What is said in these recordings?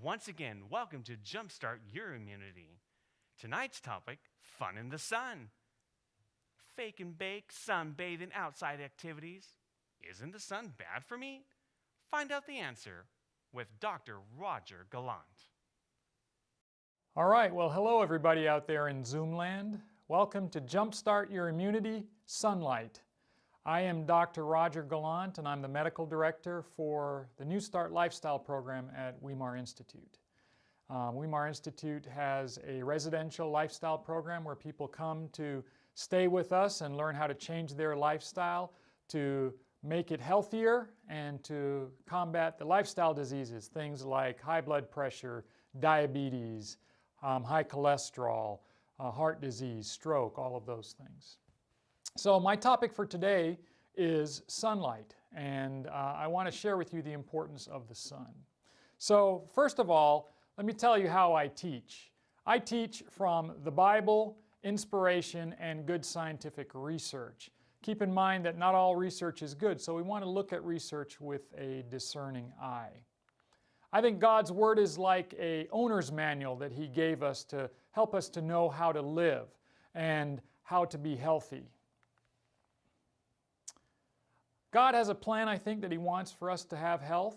Once again, welcome to JumpStart Your Immunity. Tonight's topic, fun in the sun. Fake and bake, sunbathing, outside activities. Isn't the sun bad for me? Find out the answer with Dr. Roger Gallant. All right, well, hello everybody out there in Zoom land. Welcome to JumpStart Your Immunity, Sunlight. I am Dr. Roger Gallant, and I'm the Medical Director for the New Start Lifestyle Program at Weimar Institute. Weimar Institute has a residential lifestyle program where people come to stay with us and learn how to change their lifestyle to make it healthier and to combat the lifestyle diseases, things like high blood pressure, diabetes, high cholesterol, heart disease, stroke, all of those things. So my topic for today is sunlight, and I want to share with you the importance of the sun. So first of all, let me tell you how I teach. I teach from the Bible, inspiration, and good scientific research. Keep in mind that not all research is good, so we want to look at research with a discerning eye. I think God's Word is like an owner's manual that He gave us to help us to know how to live and how to be healthy. God has a plan, I think, that He wants for us to have health,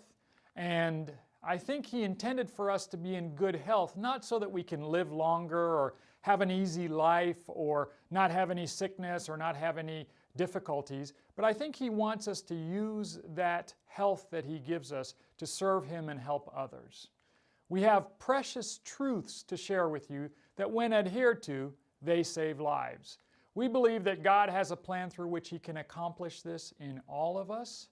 and I think He intended for us to be in good health, not so that we can live longer or have an easy life or not have any sickness or not have any difficulties, but I think He wants us to use that health that He gives us to serve Him and help others. We have precious truths to share with you that when adhered to, they save lives. We believe that God has a plan through which He can accomplish this in all of us.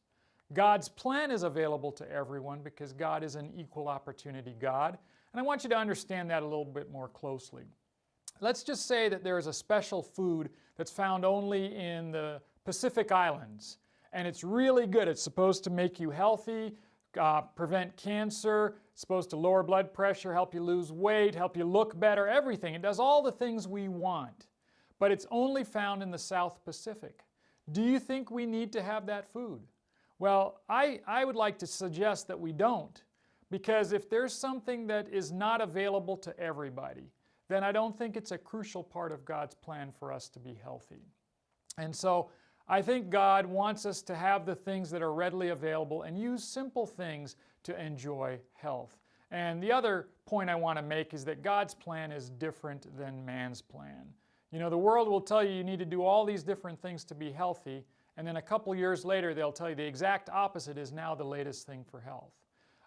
God's plan is available to everyone because God is an equal opportunity God. And I want you to understand that a little bit more closely. Let's just say that there is a special food that's found only in the Pacific Islands. And it's really good. It's supposed to make you healthy, prevent cancer, supposed to lower blood pressure, help you lose weight, help you look better, everything. It does all the things we want. But it's only found in the South Pacific. Do you think we need to have that food? Well, I would like to suggest that we don't, because if there's something that is not available to everybody, then I don't think it's a crucial part of God's plan for us to be healthy. And so I think God wants us to have the things that are readily available and use simple things to enjoy health. And the other point I want to make is that God's plan is different than man's plan. You know, the world will tell you you need to do all these different things to be healthy, and then a couple years later they'll tell you the exact opposite is now the latest thing for health.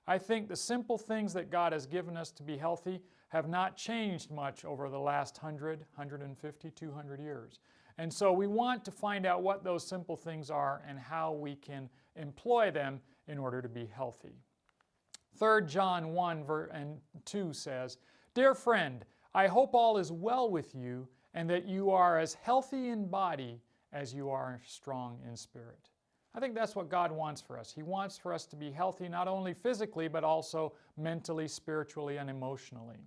I think the simple things that God has given us to be healthy have not changed much over the last 100, 150, 200 years. And so we want to find out what those simple things are and how we can employ them in order to be healthy. 3 John 1:2 says, "Dear friend, I hope all is well with you and that you are as healthy in body as you are strong in spirit." I think that's what God wants for us. He wants for us to be healthy not only physically, but also mentally, spiritually, and emotionally.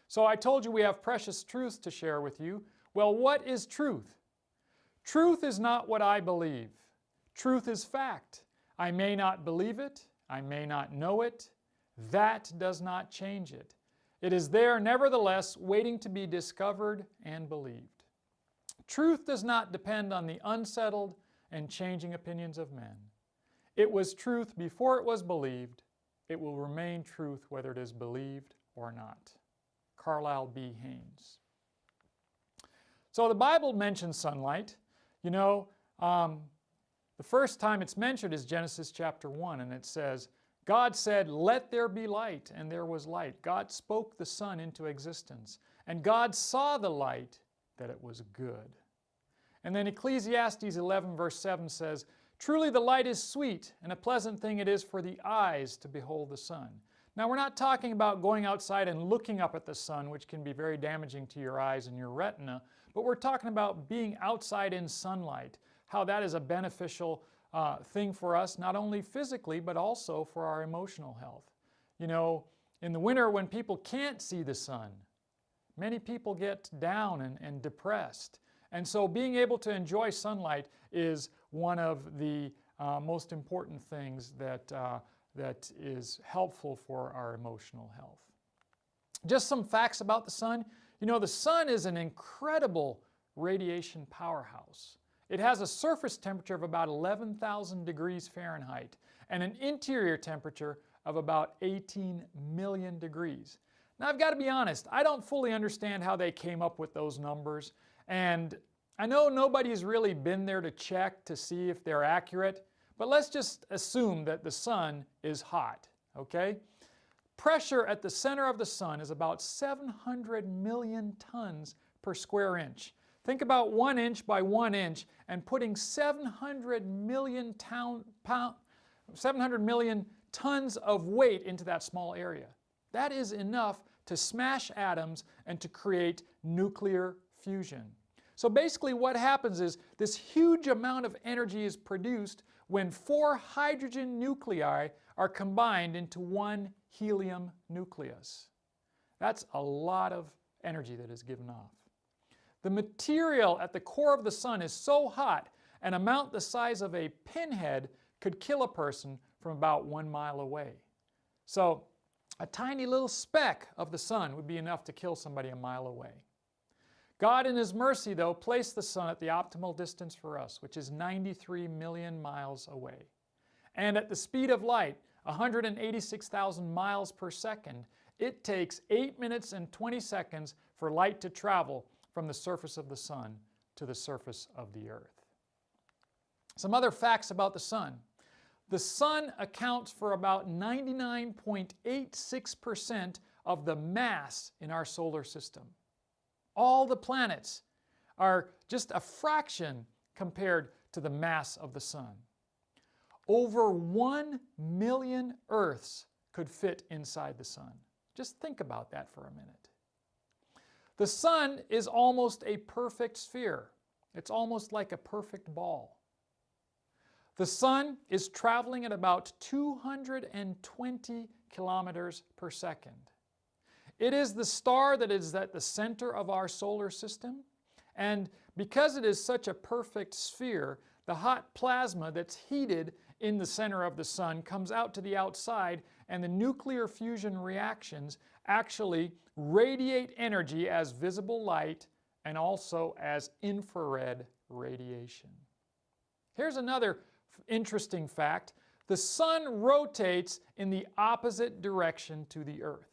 So I told you we have precious truths to share with you. Well, what is truth? Truth is not what I believe. Truth is fact. I may not believe it. I may not know it. That does not change it. It is there, nevertheless, waiting to be discovered and believed. Truth does not depend on the unsettled and changing opinions of men. It was truth before it was believed. It will remain truth whether it is believed or not. Carlisle B. Haynes. So the Bible mentions sunlight. You know, the first time it's mentioned is Genesis chapter 1, and it says, God said, "Let there be light," and there was light. God spoke the sun into existence. And God saw the light, that it was good. And then Ecclesiastes 11 verse 7 says, "Truly the light is sweet, and a pleasant thing it is for the eyes to behold the sun." Now we're not talking about going outside and looking up at the sun, which can be very damaging to your eyes and your retina, but we're talking about being outside in sunlight, how that is a beneficial thing for us, not only physically, but also for our emotional health. You know, in the winter when people can't see the sun, many people get down and depressed. And so being able to enjoy sunlight is one of the most important things that that is helpful for our emotional health. Just some facts about the sun. You know, the sun is an incredible radiation powerhouse. It has a surface temperature of about 11,000 degrees Fahrenheit and an interior temperature of about 18 million degrees. Now, I've got to be honest, I don't fully understand how they came up with those numbers, and I know nobody's really been there to check to see if they're accurate, but let's just assume that the sun is hot, okay? Pressure at the center of the sun is about 700 million tons per square inch. Think about 1 inch by 1 inch and putting 700 million tons of weight into that small area. That is enough to smash atoms and to create nuclear fusion. So basically what happens is this huge amount of energy is produced when 4 hydrogen nuclei are combined into 1 helium nucleus. That's a lot of energy that is given off. The material at the core of the sun is so hot, an amount the size of a pinhead could kill a person from about 1 mile away. So a tiny little speck of the sun would be enough to kill somebody a mile away. God in His mercy, though, placed the sun at the optimal distance for us, which is 93 million miles away. And at the speed of light, 186,000 miles per second, it takes 8 minutes and 20 seconds for light to travel from the surface of the sun to the surface of the earth. Some other facts about the sun. The sun accounts for about 99.86% of the mass in our solar system. All the planets are just a fraction compared to the mass of the sun. Over 1 million Earths could fit inside the sun. Just think about that for a minute. The sun is almost a perfect sphere. It's almost like a perfect ball. The sun is traveling at about 220 kilometers per second. It is the star that is at the center of our solar system, and because it is such a perfect sphere, the hot plasma that's heated in the center of the sun comes out to the outside, and the nuclear fusion reactions actually radiate energy as visible light and also as infrared radiation. Here's another interesting fact. The sun rotates in the opposite direction to the Earth.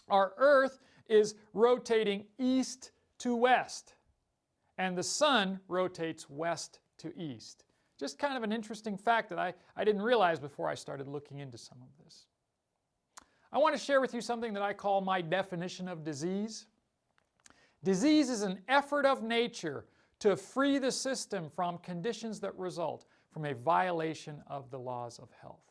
Our Earth is rotating east to west, and the sun rotates west to east. Just kind of an interesting fact that I didn't realize before I started looking into some of this. I want to share with you something that I call my definition of disease. Disease is an effort of nature to free the system from conditions that result from a violation of the laws of health.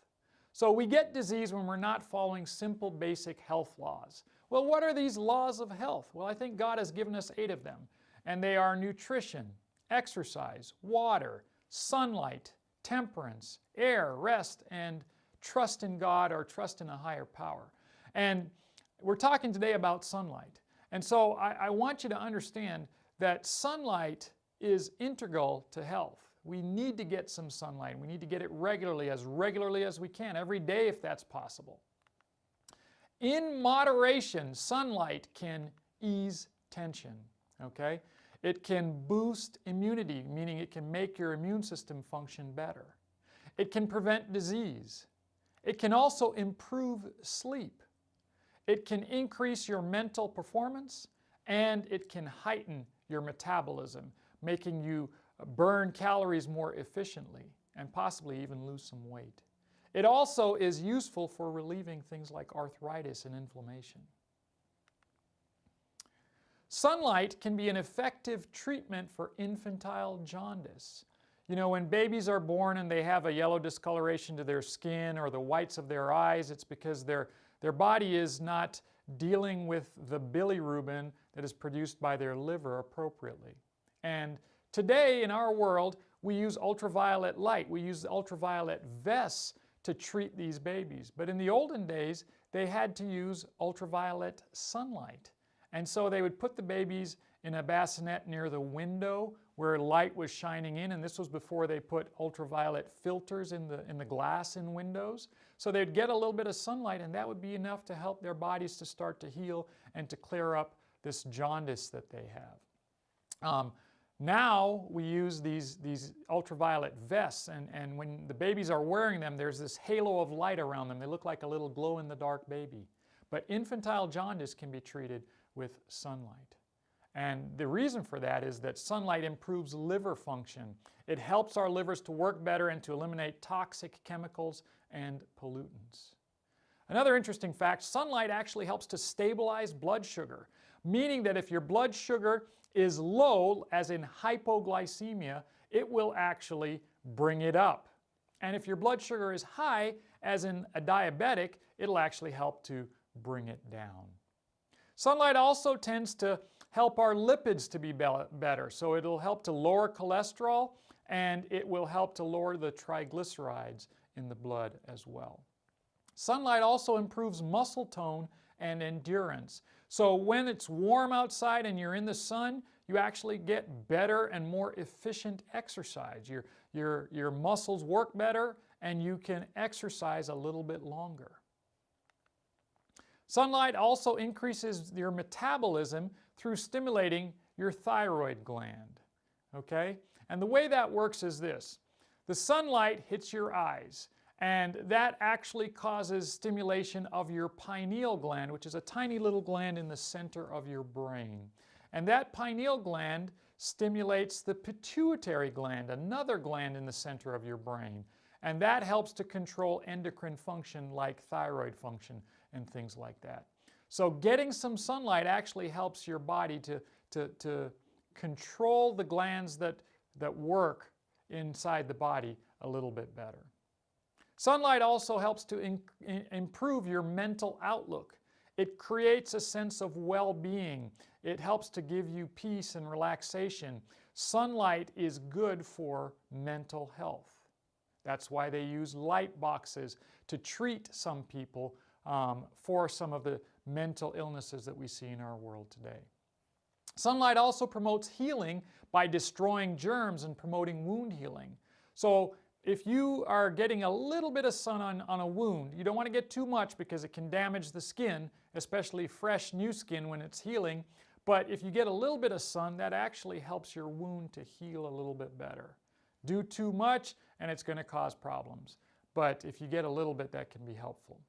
So we get disease when we're not following simple basic health laws. Well, what are these laws of health? Well, I think God has given us 8 of them, and they are nutrition, exercise, water, sunlight, temperance, air, rest, and trust in God or trust in a higher power. And we're talking today about sunlight. And so I want you to understand that sunlight is integral to health. We need to get some sunlight. We need to get it regularly as we can, every day if that's possible. In moderation, sunlight can ease tension, okay? It can boost immunity, meaning it can make your immune system function better. It can prevent disease. It can also improve sleep. It can increase your mental performance, and it can heighten your metabolism, making you burn calories more efficiently and possibly even lose some weight. It also is useful for relieving things like arthritis and inflammation. Sunlight can be an effective treatment for infantile jaundice. You know, when babies are born and they have a yellow discoloration to their skin or the whites of their eyes, it's because their body is not dealing with the bilirubin that is produced by their liver appropriately. And today in our world, we use ultraviolet light. We use ultraviolet vests to treat these babies. But in the olden days, they had to use ultraviolet sunlight. And so they would put the babies in a bassinet near the window where light was shining in, and this was before they put ultraviolet filters in the glass in windows. So they'd get a little bit of sunlight, and that would be enough to help their bodies to start to heal and to clear up this jaundice that they have. Now we use these ultraviolet vests, and when the babies are wearing them, there's this halo of light around them. They look like a little glow-in-the-dark baby. But infantile jaundice can be treated with sunlight. And the reason for that is that sunlight improves liver function. It helps our livers to work better and to eliminate toxic chemicals and pollutants. Another interesting fact, sunlight actually helps to stabilize blood sugar, meaning that if your blood sugar is low, as in hypoglycemia, it will actually bring it up. And if your blood sugar is high, as in a diabetic, it'll actually help to bring it down. Sunlight also tends to help our lipids to be better. So it'll help to lower cholesterol, and it will help to lower the triglycerides in the blood as well. Sunlight also improves muscle tone and endurance. So when it's warm outside and you're in the sun, you actually get better and more efficient exercise. Your muscles work better, and you can exercise a little bit longer. Sunlight also increases your metabolism through stimulating your thyroid gland, okay? And the way that works is this. The sunlight hits your eyes, and that actually causes stimulation of your pineal gland, which is a tiny little gland in the center of your brain. And that pineal gland stimulates the pituitary gland, another gland in the center of your brain. And that helps to control endocrine function like thyroid function and things like that. So getting some sunlight actually helps your body to control the glands that work inside the body a little bit better. Sunlight also helps to improve your mental outlook. It creates a sense of well-being. It helps to give you peace and relaxation. Sunlight is good for mental health. That's why they use light boxes to treat some people for some of the mental illnesses that we see in our world today. Sunlight also promotes healing by destroying germs and promoting wound healing. So if you are getting a little bit of sun on a wound, you don't want to get too much because it can damage the skin, especially fresh new skin when it's healing. But if you get a little bit of sun, that actually helps your wound to heal a little bit better. Do too much and it's going to cause problems. But if you get a little bit, that can be helpful.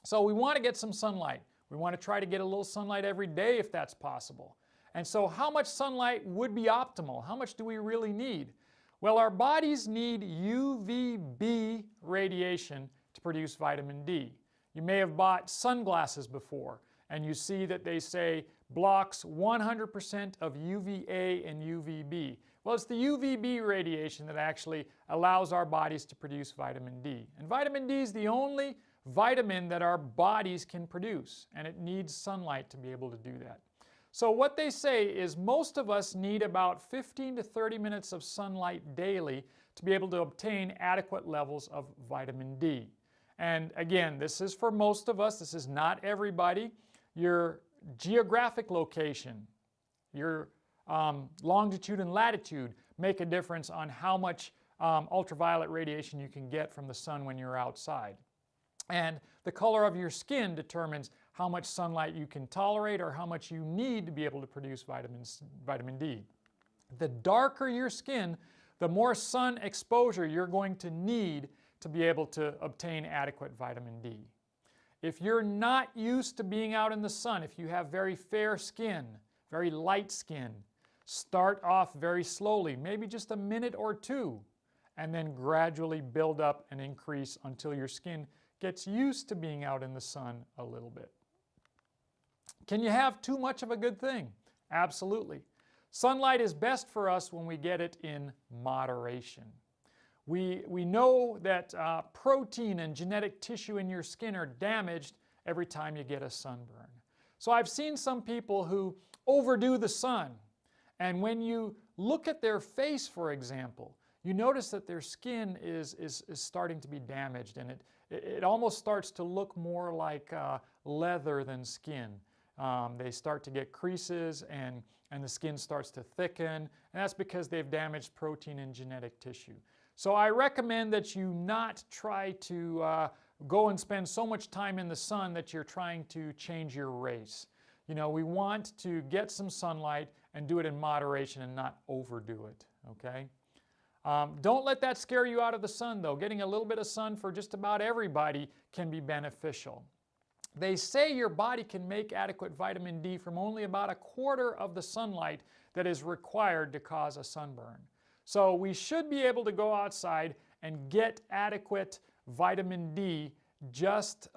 So we want to get some sunlight. We want to try to get a little sunlight every day if that's possible. And so how much sunlight would be optimal? How much do we really need? Well, our bodies need UVB radiation to produce vitamin D. You may have bought sunglasses before, and you see that they say blocks 100% of UVA and UVB. Well, it's the UVB radiation that actually allows our bodies to produce vitamin D. And vitamin D is the only vitamin that our bodies can produce, and it needs sunlight to be able to do that. So what they say is most of us need about 15 to 30 minutes of sunlight daily to be able to obtain adequate levels of vitamin D. And again, this is for most of us. This is not everybody. Your geographic location, your longitude and latitude make a difference on how much ultraviolet radiation you can get from the sun when you're outside. And the color of your skin determines how much sunlight you can tolerate or how much you need to be able to produce vitamin D. The darker your skin, the more sun exposure you're going to need to be able to obtain adequate vitamin D. If you're not used to being out in the sun, if you have very fair skin, very light skin, start off very slowly, maybe just a minute or two, and then gradually build up and increase until your skin gets used to being out in the sun a little bit. Can you have too much of a good thing? Absolutely. Sunlight is best for us when we get it in moderation. We know that protein and genetic tissue in your skin are damaged every time you get a sunburn. So I've seen some people who overdo the sun, and when you look at their face, for example, you notice that their skin is starting to be damaged, and it almost starts to look more like leather than skin. They start to get creases and the skin starts to thicken, and that's because they've damaged protein and genetic tissue. So I recommend that you not try to go and spend so much time in the sun that you're trying to change your race. You know, we want to get some sunlight and do it in moderation and not overdo it, okay? Don't let that scare you out of the sun, though. Getting a little bit of sun for just about everybody can be beneficial. They say your body can make adequate vitamin D from only about a quarter of the sunlight that is required to cause a sunburn. So we should be able to go outside and get adequate vitamin D just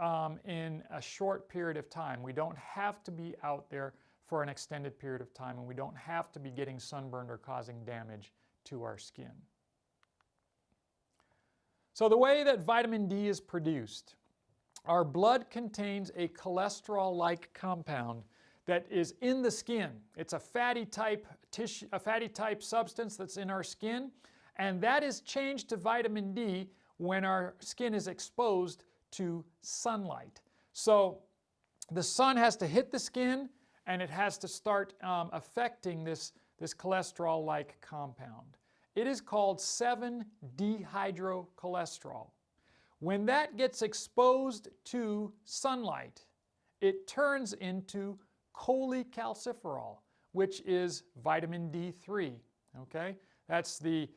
in a short period of time. We don't have to be out there for an extended period of time, and we don't have to be getting sunburned or causing damage to our skin. So the way that vitamin D is produced, our blood contains a cholesterol-like compound that is in the skin. It's a fatty type tissue, a fatty type substance that's in our skin, and that is changed to vitamin D when our skin is exposed to sunlight. So the sun has to hit the skin, and it has to start affecting this cholesterol-like compound. It is called 7-dehydrocholesterol. When that gets exposed to sunlight, it turns into cholecalciferol, which is vitamin D3. Okay? That's the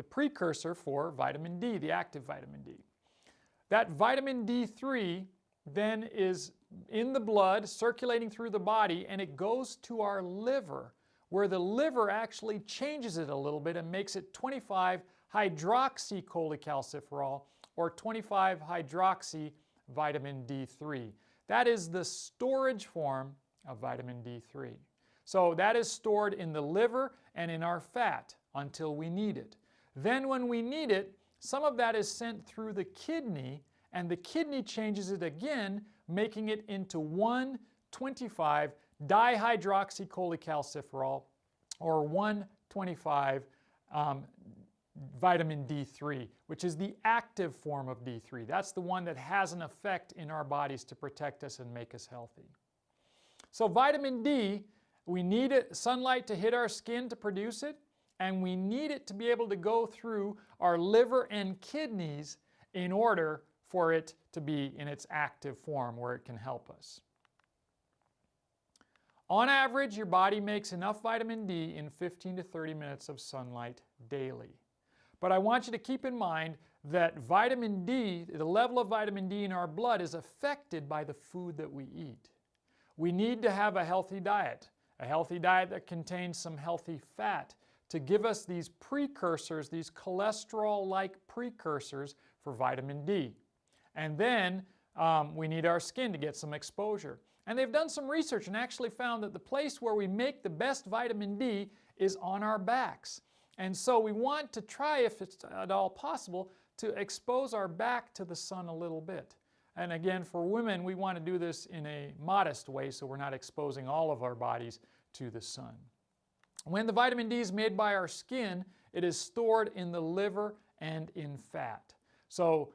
precursor for vitamin D, the active vitamin D. That vitamin D3 then is in the blood, circulating through the body, and it goes to our liver, where the liver actually changes it a little bit and makes it 25-hydroxycholecalciferol, or 25-hydroxy vitamin D3. That is the storage form of vitamin D3. So that is stored in the liver and in our fat until we need it. Then when we need it, some of that is sent through the kidney, and the kidney changes it again, making it into 1,25-dihydroxycholecalciferol, or 1,25 vitamin D3, which is the active form of D3. That's the one that has an effect in our bodies to protect us and make us healthy. So vitamin D, we need sunlight to hit our skin to produce it, and we need it to be able to go through our liver and kidneys in order for it to be in its active form where it can help us. On average, your body makes enough vitamin D in 15 to 30 minutes of sunlight daily. But I want you to keep in mind that vitamin D, the level of vitamin D in our blood, is affected by the food that we eat. We need to have a healthy diet that contains some healthy fat to give us these precursors, these cholesterol-like precursors for vitamin D. And then we need our skin to get some exposure. And they've done some research and actually found that the place where we make the best vitamin D is on our backs. And so we want to try, if it's at all possible, to expose our back to the sun a little bit. And again, for women, we want to do this in a modest way so we're not exposing all of our bodies to the sun. When the vitamin D is made by our skin, it is stored in the liver and in fat. So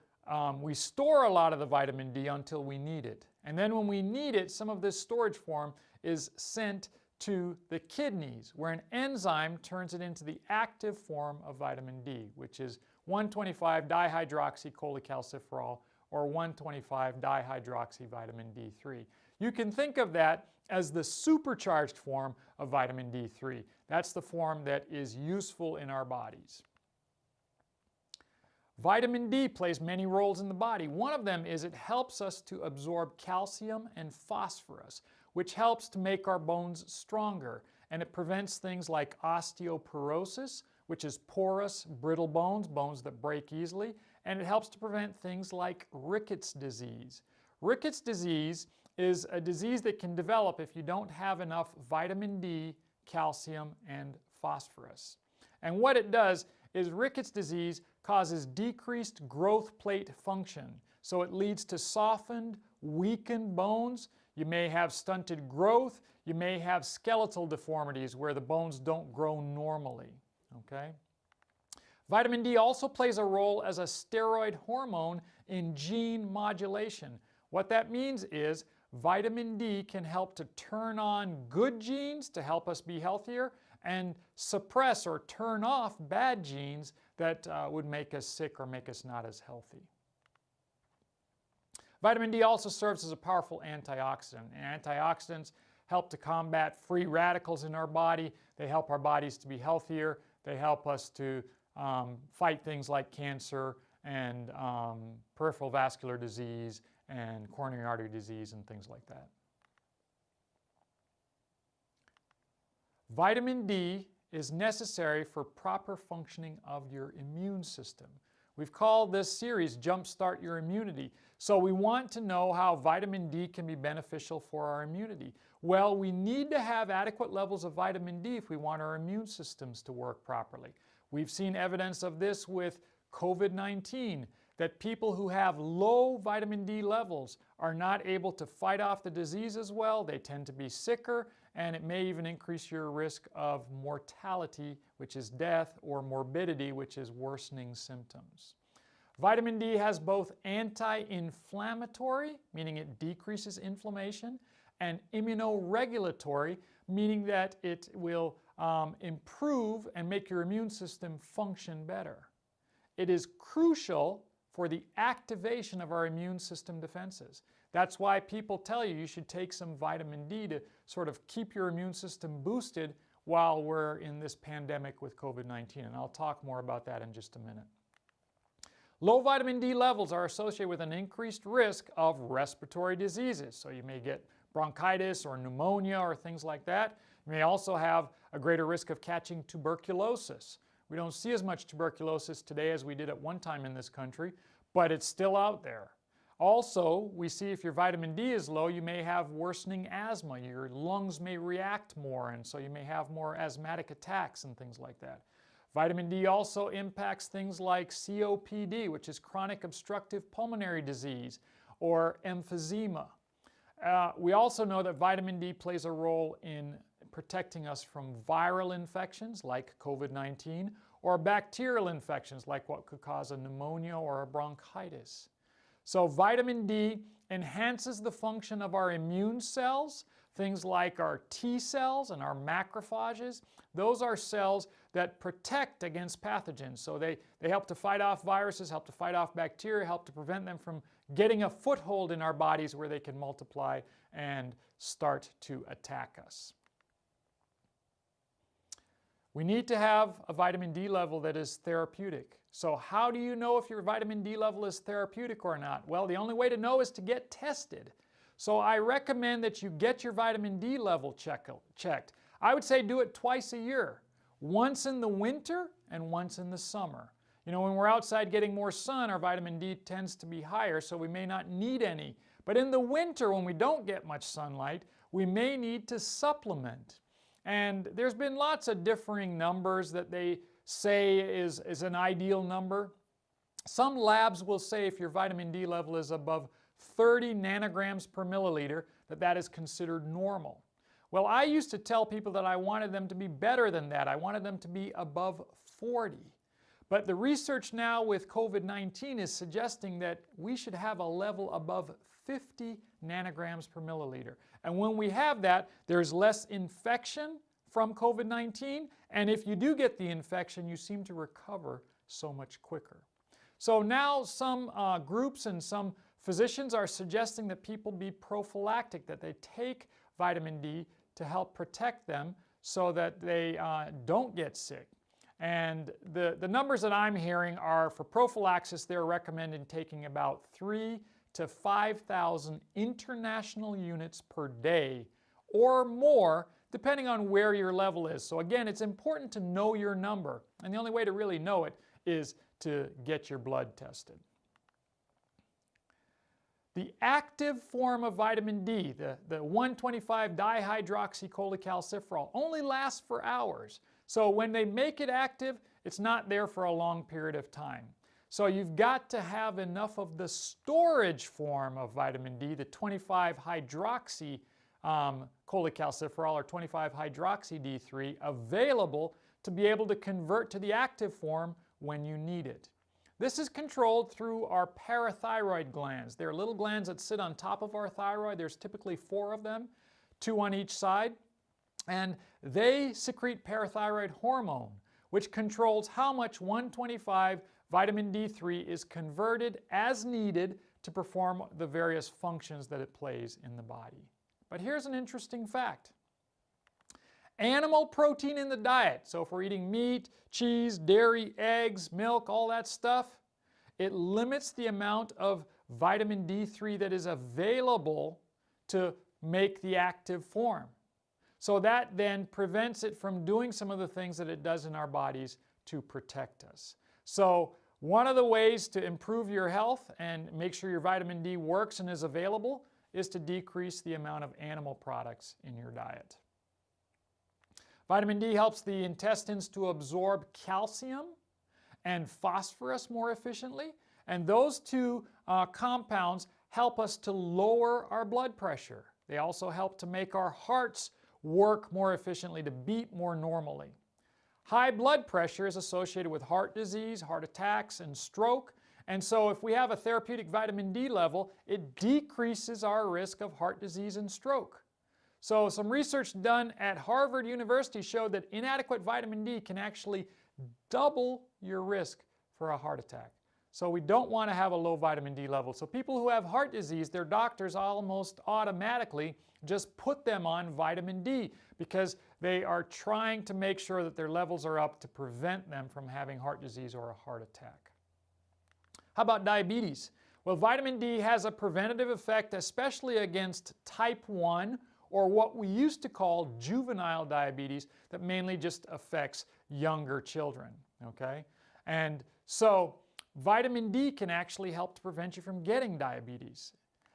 we store a lot of the vitamin D until we need it. And then when we need it, some of this storage form is sent to the kidneys, where an enzyme turns it into the active form of vitamin D, which is 1,25-dihydroxycholecalciferol, or 1,25-dihydroxy vitamin D3. You can think of that as the supercharged form of vitamin D3. That's the form that is useful in our bodies. Vitamin D plays many roles in the body. One of them is it helps us to absorb calcium and phosphorus, which helps to make our bones stronger, and it prevents things like osteoporosis, which is porous, brittle bones, bones that break easily, and it helps to prevent things like rickets disease. Rickets disease is a disease that can develop if you don't have enough vitamin D, calcium, and phosphorus. And what it does is rickets disease causes decreased growth plate function. So it leads to softened, weakened bones. You may have stunted growth. You may have skeletal deformities where the bones don't grow normally. Okay? Vitamin D also plays a role as a steroid hormone in gene modulation. What that means is vitamin D can help to turn on good genes to help us be healthier and suppress or turn off bad genes that would make us sick or make us not as healthy. Vitamin D also serves as a powerful antioxidant. And antioxidants help to combat free radicals in our body. They help our bodies to be healthier. They help us to fight things like cancer and peripheral vascular disease and coronary artery disease and things like that. Vitamin D is necessary for proper functioning of your immune system. We've called this series Jumpstart Your Immunity. So we want to know how vitamin D can be beneficial for our immunity. Well, we need to have adequate levels of vitamin D if we want our immune systems to work properly. We've seen evidence of this with COVID-19, that people who have low vitamin D levels are not able to fight off the disease as well. They tend to be sicker, and it may even increase your risk of mortality, which is death, or morbidity, which is worsening symptoms. Vitamin D has both anti-inflammatory, meaning it decreases inflammation, and immunoregulatory, meaning that it will improve and make your immune system function better. It is crucial for the activation of our immune system defenses. That's why people tell you should take some vitamin D to sort of keep your immune system boosted while we're in this pandemic with COVID-19, and I'll talk more about that in just a minute. Low vitamin D levels are associated with an increased risk of respiratory diseases. So you may get bronchitis or pneumonia or things like that. You may also have a greater risk of catching tuberculosis. We don't see as much tuberculosis today as we did at one time in this country, but it's still out there. Also, we see if your vitamin D is low, you may have worsening asthma. Your lungs may react more, and so you may have more asthmatic attacks and things like that. Vitamin D also impacts things like COPD, which is chronic obstructive pulmonary disease, or emphysema. We also know that vitamin D plays a role in protecting us from viral infections like COVID-19 or bacterial infections like what could cause a pneumonia or a bronchitis. So vitamin D enhances the function of our immune cells, things like our T cells and our macrophages. Those are cells that protect against pathogens. So they help to fight off viruses, help to fight off bacteria, help to prevent them from getting a foothold in our bodies where they can multiply and start to attack us. We need to have a vitamin D level that is therapeutic. So how do you know if your vitamin D level is therapeutic or not? Well, the only way to know is to get tested. So I recommend that you get your vitamin D level checked. I would say do it twice a year, once in the winter and once in the summer. You know, when we're outside getting more sun, our vitamin D tends to be higher, so we may not need any. But in the winter, when we don't get much sunlight, we may need to supplement. And there's been lots of differing numbers that they say is an ideal number. Some labs will say if your vitamin D level is above 30 nanograms per milliliter, that is considered normal. Well, I used to tell people that I wanted them to be better than that. I wanted them to be above 40. But the research now with COVID-19 is suggesting that we should have a level above 50 nanograms per milliliter. And when we have that, there's less infection from COVID-19, and if you do get the infection, you seem to recover so much quicker. So now some groups and some physicians are suggesting that people be prophylactic, that they take vitamin D to help protect them so that they don't get sick. And the numbers that I'm hearing are for prophylaxis, they're recommending taking about 3,000 to 5,000 international units per day or more, depending on where your level is. So again, it's important to know your number, and the only way to really know it is to get your blood tested. The active form of vitamin D, the 1,25-dihydroxycholecalciferol, only lasts for hours. So when they make it active, it's not there for a long period of time. So you've got to have enough of the storage form of vitamin D, the 25-hydroxycholecalciferol or 25-hydroxy-D3, available to be able to convert to the active form when you need it. This is controlled through our parathyroid glands. They're little glands that sit on top of our thyroid. There's typically 4 of them, 2 on each side. And they secrete parathyroid hormone, which controls how much 125 vitamin D3 is converted as needed to perform the various functions that it plays in the body. But here's an interesting fact. Animal protein in the diet, so if we're eating meat, cheese, dairy, eggs, milk, all that stuff, it limits the amount of vitamin D3 that is available to make the active form. So that then prevents it from doing some of the things that it does in our bodies to protect us. So one of the ways to improve your health and make sure your vitamin D works and is available is to decrease the amount of animal products in your diet. Vitamin D helps the intestines to absorb calcium and phosphorus more efficiently, and those two compounds help us to lower our blood pressure. They also help to make our hearts work more efficiently, to beat more normally. High blood pressure is associated with heart disease, heart attacks, and stroke, and so if we have a therapeutic vitamin D level, it decreases our risk of heart disease and stroke. So some research done at Harvard University showed that inadequate vitamin D can actually double your risk for a heart attack. So we don't want to have a low vitamin D level. So people who have heart disease, their doctors almost automatically just put them on vitamin D because they are trying to make sure that their levels are up to prevent them from having heart disease or a heart attack. How about diabetes? Well, vitamin D has a preventative effect, especially against type 1 or what we used to call juvenile diabetes that mainly just affects younger children, okay? And so vitamin D can actually help to prevent you from getting diabetes.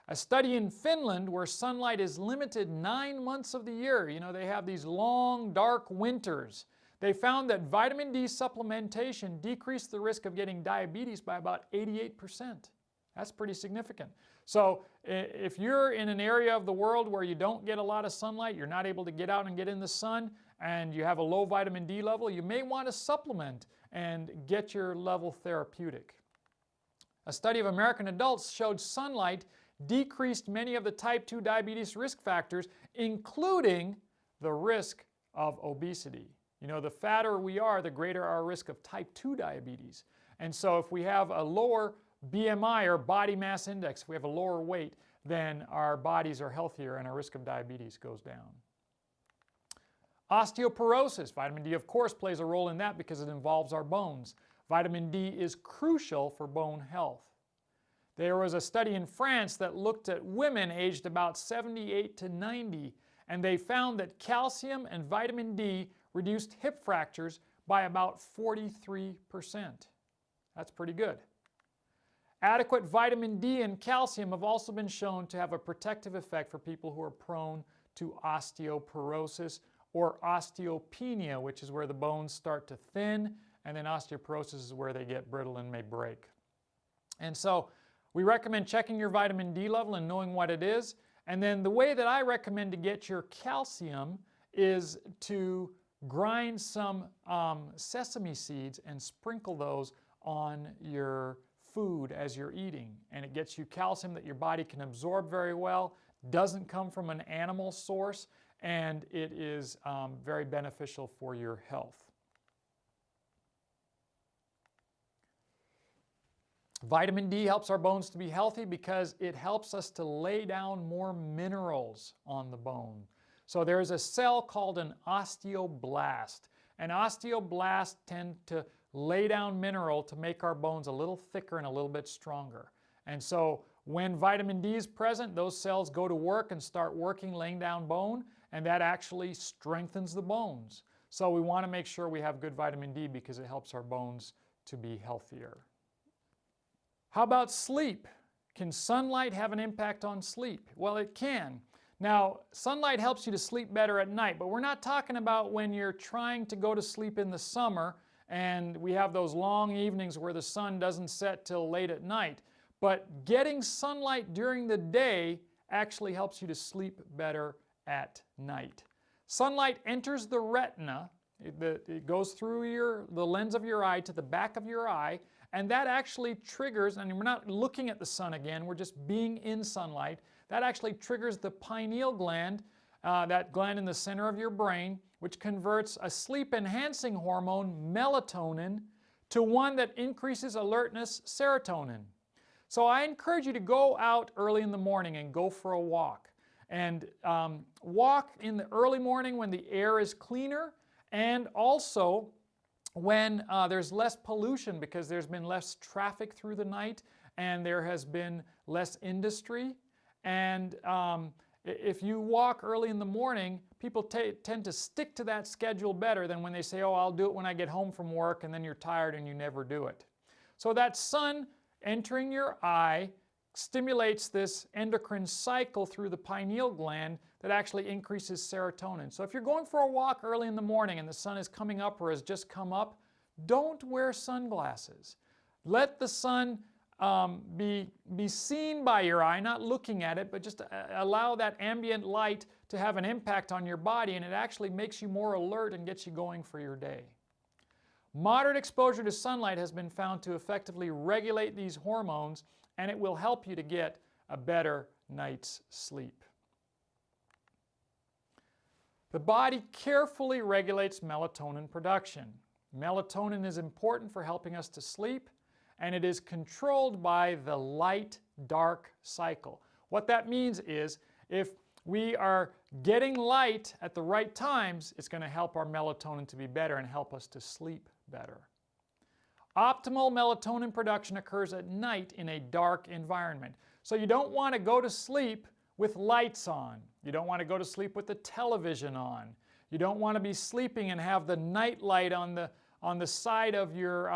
A study in Finland where sunlight is limited 9 months of the year, you know, they have these long, dark winters. They found that vitamin D supplementation decreased the risk of getting diabetes by about 88%. That's pretty significant. So if you're in an area of the world where you don't get a lot of sunlight, you're not able to get out and get in the sun, and you have a low vitamin D level, you may want to supplement and get your level therapeutic. A study of American adults showed sunlight decreased many of the type 2 diabetes risk factors, including the risk of obesity. You know, the fatter we are, the greater our risk of type 2 diabetes. And so if we have a lower BMI or body mass index, if we have a lower weight, then our bodies are healthier and our risk of diabetes goes down. Osteoporosis, vitamin D of course plays a role in that because it involves our bones. Vitamin D is crucial for bone health. There was a study in France that looked at women aged about 78 to 90, and they found that calcium and vitamin D reduced hip fractures by about 43%. That's pretty good. Adequate vitamin D and calcium have also been shown to have a protective effect for people who are prone to osteoporosis or osteopenia, which is where the bones start to thin, and then osteoporosis is where they get brittle and may break. And so we recommend checking your vitamin D level and knowing what it is. And then the way that I recommend to get your calcium is to grind some sesame seeds and sprinkle those on your food as you're eating, and it gets you calcium that your body can absorb very well, doesn't come from an animal source, and it is very beneficial for your health. Vitamin D helps our bones to be healthy because it helps us to lay down more minerals on the bone. So there's a cell called an osteoblast, and osteoblasts tend to lay down mineral to make our bones a little thicker and a little bit stronger. And so when vitamin D is present, those cells go to work and start working laying down bone, and that actually strengthens the bones. So we want to make sure we have good vitamin D because it helps our bones to be healthier. How about sleep? Can sunlight have an impact on sleep? Well, it can. Now, sunlight helps you to sleep better at night, but we're not talking about when you're trying to go to sleep in the summer and we have those long evenings where the sun doesn't set till late at night. But getting sunlight during the day actually helps you to sleep better at night. Sunlight enters the retina. It goes through the lens of your eye to the back of your eye, and that actually triggers, and we're not looking at the sun again, we're just being in sunlight, that actually triggers the pineal gland, that gland in the center of your brain, which converts a sleep-enhancing hormone, melatonin, to one that increases alertness, serotonin. So I encourage you to go out early in the morning and go for a walk. And walk in the early morning when the air is cleaner, and also when there's less pollution because there's been less traffic through the night and there has been less industry. And if you walk early in the morning, people tend to stick to that schedule better than when they say, oh, I'll do it when I get home from work, and then you're tired and you never do it. So that sun entering your eye stimulates this endocrine cycle through the pineal gland that actually increases serotonin. So if you're going for a walk early in the morning and the sun is coming up or has just come up, don't wear sunglasses. Let the sun be seen by your eye, not looking at it, but just allow that ambient light to have an impact on your body, and it actually makes you more alert and gets you going for your day. Moderate exposure to sunlight has been found to effectively regulate these hormones, and it will help you to get a better night's sleep. The body carefully regulates melatonin production. Melatonin is important for helping us to sleep, and it is controlled by the light-dark cycle. What that means is if we are getting light at the right times, it's going to help our melatonin to be better and help us to sleep better. Optimal melatonin production occurs at night in a dark environment. So you don't want to go to sleep with lights on. You don't want to go to sleep with the television on. You don't want to be sleeping and have the night light on the side of your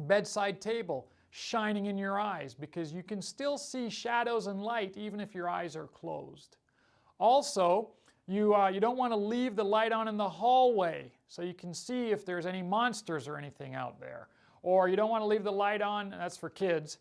bedside table shining in your eyes, because you can still see shadows and light even if your eyes are closed. Also, you don't want to leave the light on in the hallway so you can see if there's any monsters or anything out there. Or you don't want to leave the light on, that's for kids,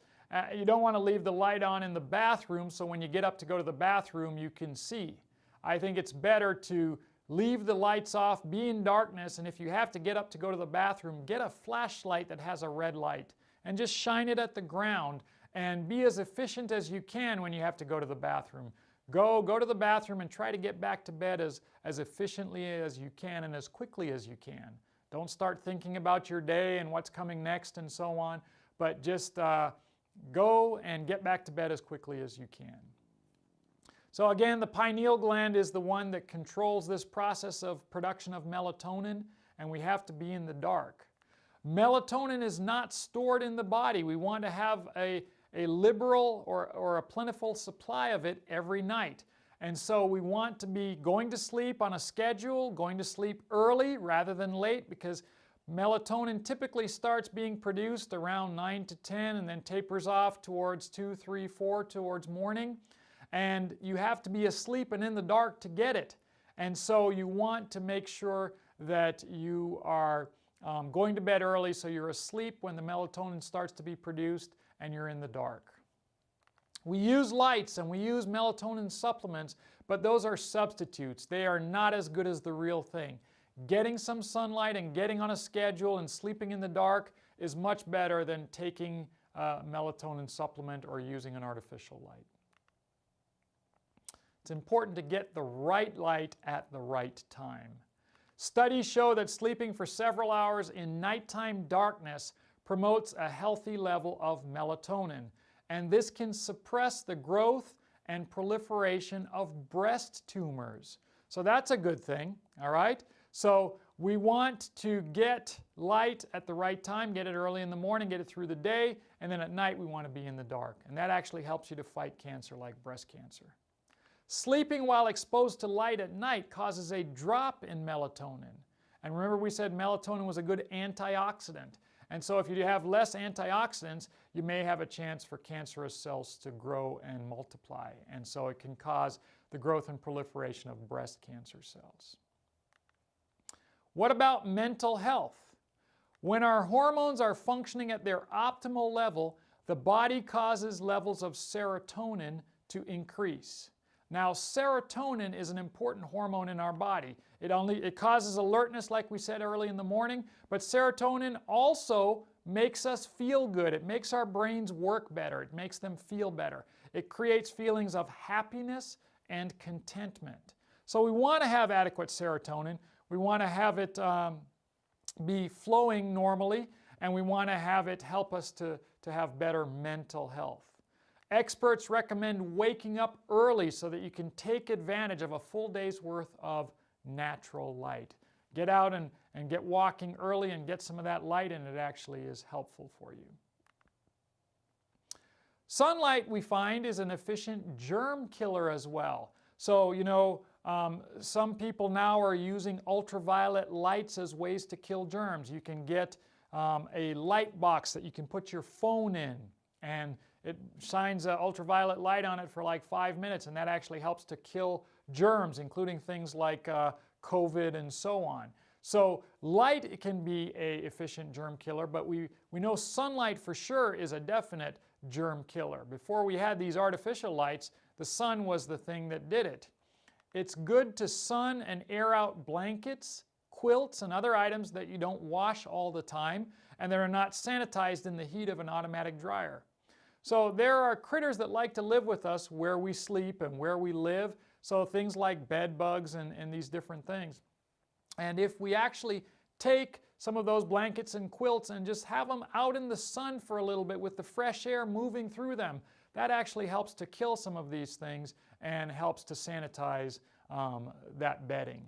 you don't want to leave the light on in the bathroom so when you get up to go to the bathroom you can see. I think it's better to leave the lights off, be in darkness, and if you have to get up to go to the bathroom, get a flashlight that has a red light and just shine it at the ground and be as efficient as you can when you have to go to the bathroom. Go to the bathroom and try to get back to bed as efficiently as you can and as quickly as you can. Don't start thinking about your day and what's coming next and so on, but just go and get back to bed as quickly as you can. So again, the pineal gland is the one that controls this process of production of melatonin, and we have to be in the dark. Melatonin is not stored in the body. We want to have a liberal or a plentiful supply of it every night. And so we want to be going to sleep on a schedule, going to sleep early rather than late, because melatonin typically starts being produced around 9 to 10 and then tapers off towards 2, 3, 4 towards morning. And you have to be asleep and in the dark to get it. And so you want to make sure that you are going to bed early so you're asleep when the melatonin starts to be produced and you're in the dark. We use lights and we use melatonin supplements, but those are substitutes. They are not as good as the real thing. Getting some sunlight and getting on a schedule and sleeping in the dark is much better than taking a melatonin supplement or using an artificial light. It's important to get the right light at the right time. Studies show that sleeping for several hours in nighttime darkness promotes a healthy level of melatonin, and this can suppress the growth and proliferation of breast tumors. So that's a good thing, all right? So we want to get light at the right time, get it early in the morning, get it through the day, and then at night we want to be in the dark. And that actually helps you to fight cancer like breast cancer. Sleeping while exposed to light at night causes a drop in melatonin. And remember we said melatonin was a good antioxidant. And so if you have less antioxidants, you may have a chance for cancerous cells to grow and multiply. And so it can cause the growth and proliferation of breast cancer cells. What about mental health? When our hormones are functioning at their optimal level, the body causes levels of serotonin to increase. Now, serotonin is an important hormone in our body. It causes alertness, like we said early in the morning, but serotonin also makes us feel good. It makes our brains work better. It makes them feel better. It creates feelings of happiness and contentment. So we want to have adequate serotonin. We want to have it be flowing normally, and we want to have it help us to have better mental health. Experts recommend waking up early so that you can take advantage of a full day's worth of natural light. Get out and get walking early and get some of that light, and it actually is helpful for you. Sunlight, we find, is an efficient germ killer as well. So, you know, some people now are using ultraviolet lights as ways to kill germs. You can get a light box that you can put your phone in, and it shines an ultraviolet light on it for like 5 minutes, and that actually helps to kill germs, including things like COVID and so on. So light can be an efficient germ killer, but we know sunlight for sure is a definite germ killer. Before we had these artificial lights, the sun was the thing that did it. It's good to sun and air out blankets, quilts, and other items that you don't wash all the time and that are not sanitized in the heat of an automatic dryer. So there are critters that like to live with us where we sleep and where we live, so things like bed bugs and these different things. And if we actually take some of those blankets and quilts and just have them out in the sun for a little bit with the fresh air moving through them, that actually helps to kill some of these things and helps to sanitize that bedding.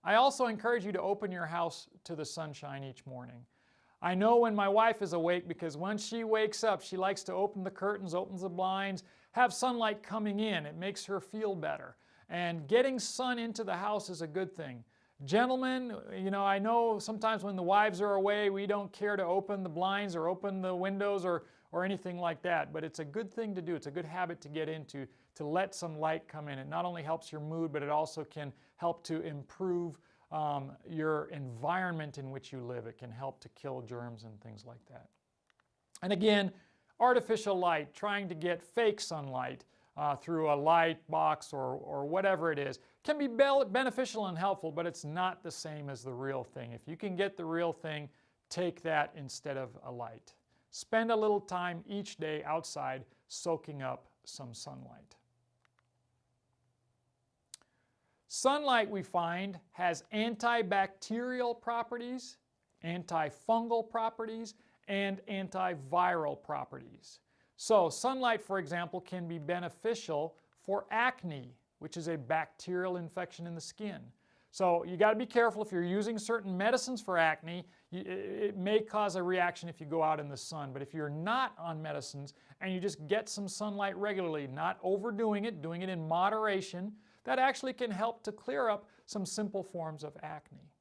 I also encourage you to open your house to the sunshine each morning. I know when my wife is awake, because when she wakes up, she likes to open the curtains, opens the blinds, have sunlight coming in. It makes her feel better. And getting sun into the house is a good thing. Gentlemen, you know, I know sometimes when the wives are away, we don't care to open the blinds or open the windows or anything like that, but it's a good thing to do. It's a good habit to get into, to let some light come in. It not only helps your mood, but it also can help to improve your environment in which you live. It can help to kill germs and things like that. And again, artificial light, trying to get fake sunlight through a light box or whatever it is, can be beneficial and helpful, but it's not the same as the real thing. If you can get the real thing, take that instead of a light. Spend a little time each day outside soaking up some sunlight. Sunlight, we find, has antibacterial properties, antifungal properties, and antiviral properties. So sunlight, for example, can be beneficial for acne, which is a bacterial infection in the skin. So you got to be careful if you're using certain medicines for acne. It may cause a reaction if you go out in the sun, but if you're not on medicines and you just get some sunlight regularly, not overdoing it, doing it in moderation, that actually can help to clear up some simple forms of acne.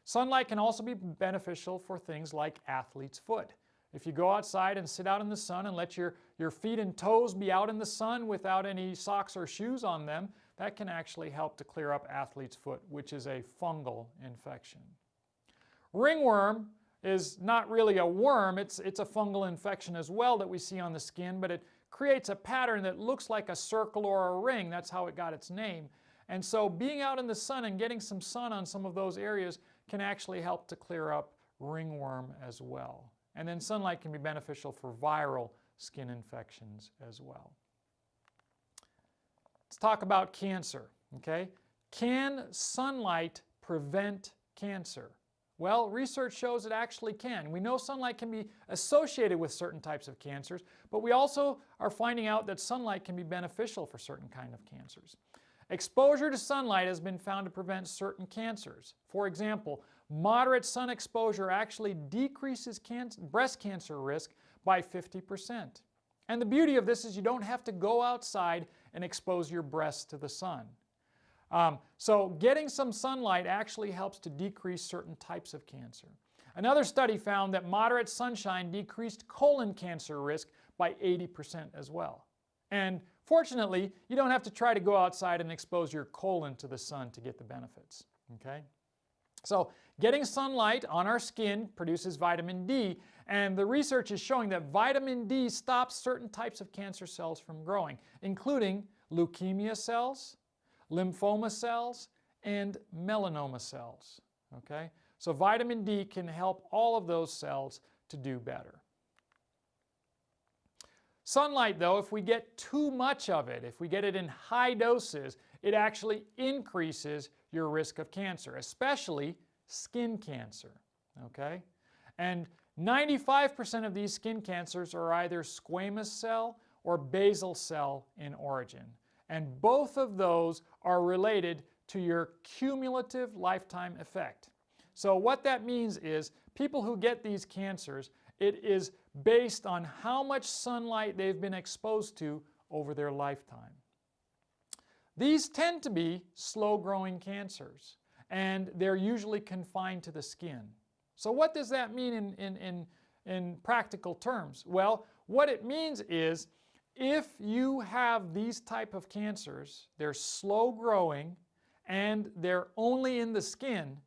Sunlight can also be beneficial for things like athlete's foot. If you go outside and sit out in the sun and let your feet and toes be out in the sun without any socks or shoes on them, that can actually help to clear up athlete's foot, which is a fungal infection. Ringworm is not really a worm, it's a fungal infection as well that we see on the skin, but it creates a pattern that looks like a circle or a ring. That's how it got its name. And so being out in the sun and getting some sun on some of those areas can actually help to clear up ringworm as well. And then sunlight can be beneficial for viral skin infections as well. Let's talk about cancer, okay? Can sunlight prevent cancer? Well, research shows it actually can. We know sunlight can be associated with certain types of cancers, but we also are finding out that sunlight can be beneficial for certain kinds of cancers. Exposure to sunlight has been found to prevent certain cancers. For example, moderate sun exposure actually decreases breast cancer risk by 50%. And the beauty of this is you don't have to go outside and expose your breasts to the sun. So getting some sunlight actually helps to decrease certain types of cancer. Another study found that moderate sunshine decreased colon cancer risk by 80% as well. And fortunately, you don't have to try to go outside and expose your colon to the sun to get the benefits. Okay? So getting sunlight on our skin produces vitamin D, and the research is showing that vitamin D stops certain types of cancer cells from growing, including leukemia cells, lymphoma cells, and melanoma cells. Okay? So vitamin D can help all of those cells to do better. Sunlight, though, if we get too much of it, if we get it in high doses, it actually increases your risk of cancer, especially skin cancer. Okay? And 95% of these skin cancers are either squamous cell or basal cell in origin. And both of those are related to your cumulative lifetime effect. So what that means is people who get these cancers, it is based on how much sunlight they've been exposed to over their lifetime. These tend to be slow-growing cancers, and they're usually confined to the skin. So what does that mean in practical terms? Well, what it means is if you have these type of cancers, they're slow-growing and they're only in the skin,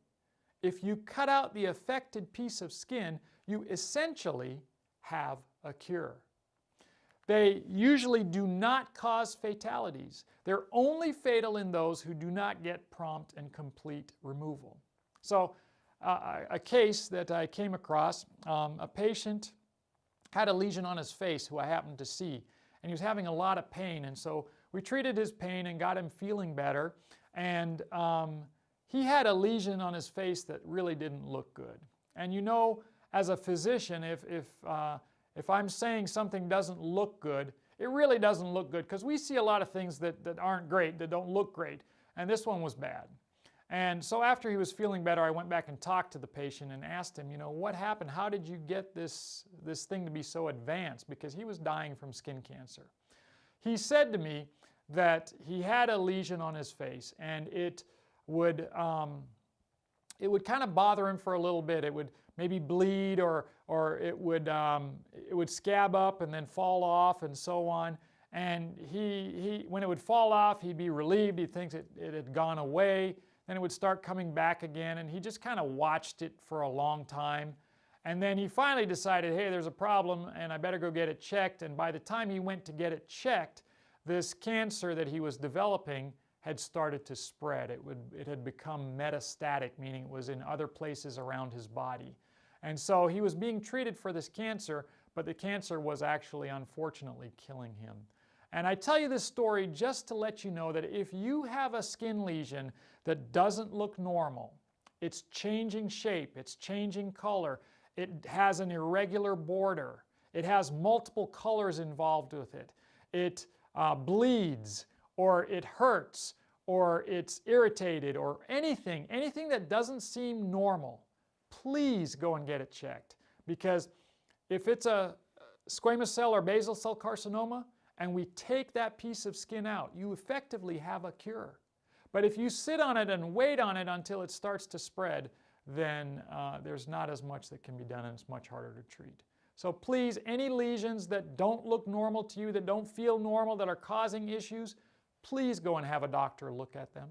if you cut out the affected piece of skin, you essentially have a cure. They usually do not cause fatalities. They're only fatal in those who do not get prompt and complete removal. So a case that I came across, a patient had a lesion on his face who I happened to see, and he was having a lot of pain, and so we treated his pain and got him feeling better, and he had a lesion on his face that really didn't look good. And you know, as a physician, if I'm saying something doesn't look good, it really doesn't look good, because we see a lot of things that aren't great, that don't look great, and this one was bad. And so after he was feeling better, I went back and talked to the patient and asked him, you know, what happened? How did you get this thing to be so advanced? Because he was dying from skin cancer. He said to me that he had a lesion on his face, and it would kind of bother him for a little bit. It would maybe bleed, or it would scab up and then fall off and so on. And when it would fall off, he'd be relieved. He thinks it had gone away. Then it would start coming back again, and he just kind of watched it for a long time. And then he finally decided, hey, there's a problem and I better go get it checked. And by the time he went to get it checked, this cancer that he was developing had started to spread. It had become metastatic, meaning it was in other places around his body. And so he was being treated for this cancer, but the cancer was actually unfortunately killing him. And I tell you this story just to let you know that if you have a skin lesion that doesn't look normal, it's changing shape, it's changing color, it has an irregular border, it has multiple colors involved with it, it bleeds, or it hurts, or it's irritated, or anything that doesn't seem normal, please go and get it checked. Because if it's a squamous cell or basal cell carcinoma, and we take that piece of skin out, you effectively have a cure. But if you sit on it and wait on it until it starts to spread, then there's not as much that can be done, and it's much harder to treat. So please, any lesions that don't look normal to you, that don't feel normal, that are causing issues, please go and have a doctor look at them.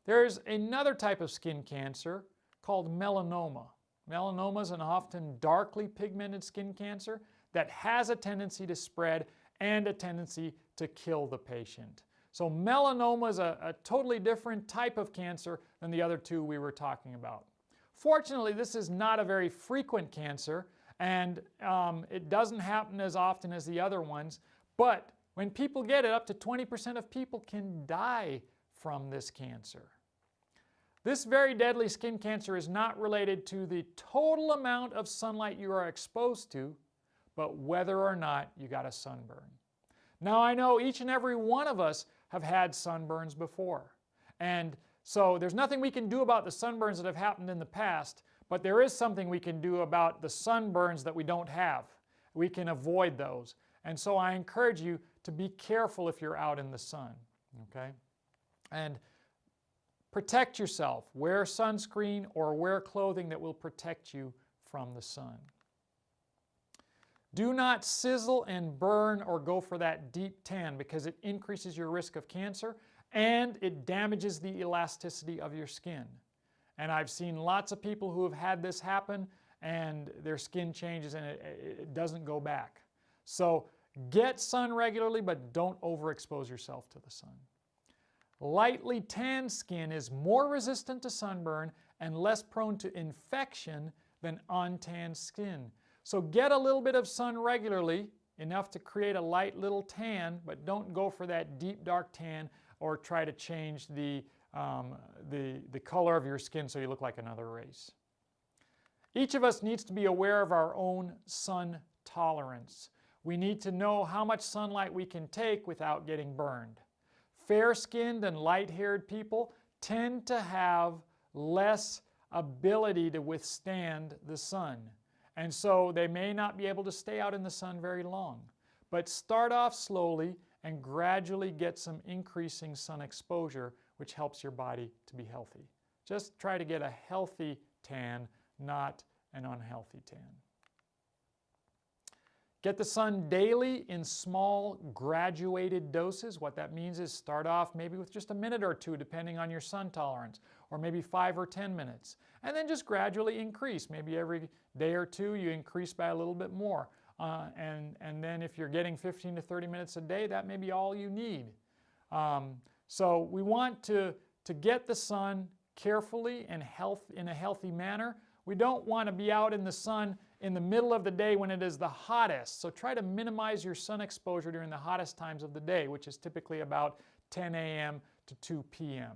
There's another type of skin cancer called melanoma. Melanoma is an often darkly pigmented skin cancer that has a tendency to spread and a tendency to kill the patient. So melanoma is a totally different type of cancer than the other two we were talking about. Fortunately, this is not a very frequent cancer, and it doesn't happen as often as the other ones, but when people get it, up to 20% of people can die from this cancer. This very deadly skin cancer is not related to the total amount of sunlight you are exposed to, but whether or not you got a sunburn. Now, I know each and every one of us have had sunburns before, and so there's nothing we can do about the sunburns that have happened in the past, but there is something we can do about the sunburns that we don't have. We can avoid those, and so I encourage you to be careful if you're out in the sun, okay? And protect yourself. Wear sunscreen or wear clothing that will protect you from the sun. Do not sizzle and burn or go for that deep tan, because it increases your risk of cancer and it damages the elasticity of your skin. And I've seen lots of people who have had this happen and their skin changes and it doesn't go back. So Get sun regularly, but don't overexpose yourself to the sun. Lightly tanned skin is more resistant to sunburn and less prone to infection than untanned skin. So get a little bit of sun regularly, enough to create a light little tan, but don't go for that deep dark tan or try to change the color of your skin so you look like another race. Each of us needs to be aware of our own sun tolerance. We need to know how much sunlight we can take without getting burned. Fair-skinned and light-haired people tend to have less ability to withstand the sun. And so they may not be able to stay out in the sun very long. But start off slowly and gradually get some increasing sun exposure, which helps your body to be healthy. Just try to get a healthy tan, not an unhealthy tan. Get the sun daily in small, graduated doses. What that means is start off maybe with just a minute or two, depending on your sun tolerance, or maybe 5 or 10 minutes. And then just gradually increase. Maybe every day or two you increase by a little bit more. And then if you're getting 15 to 30 minutes a day, that may be all you need. So we want to get the sun carefully and in a healthy manner. We don't want to be out in the sun in the middle of the day when it is the hottest. So try to minimize your sun exposure during the hottest times of the day, which is typically about 10 a.m. to 2 p.m.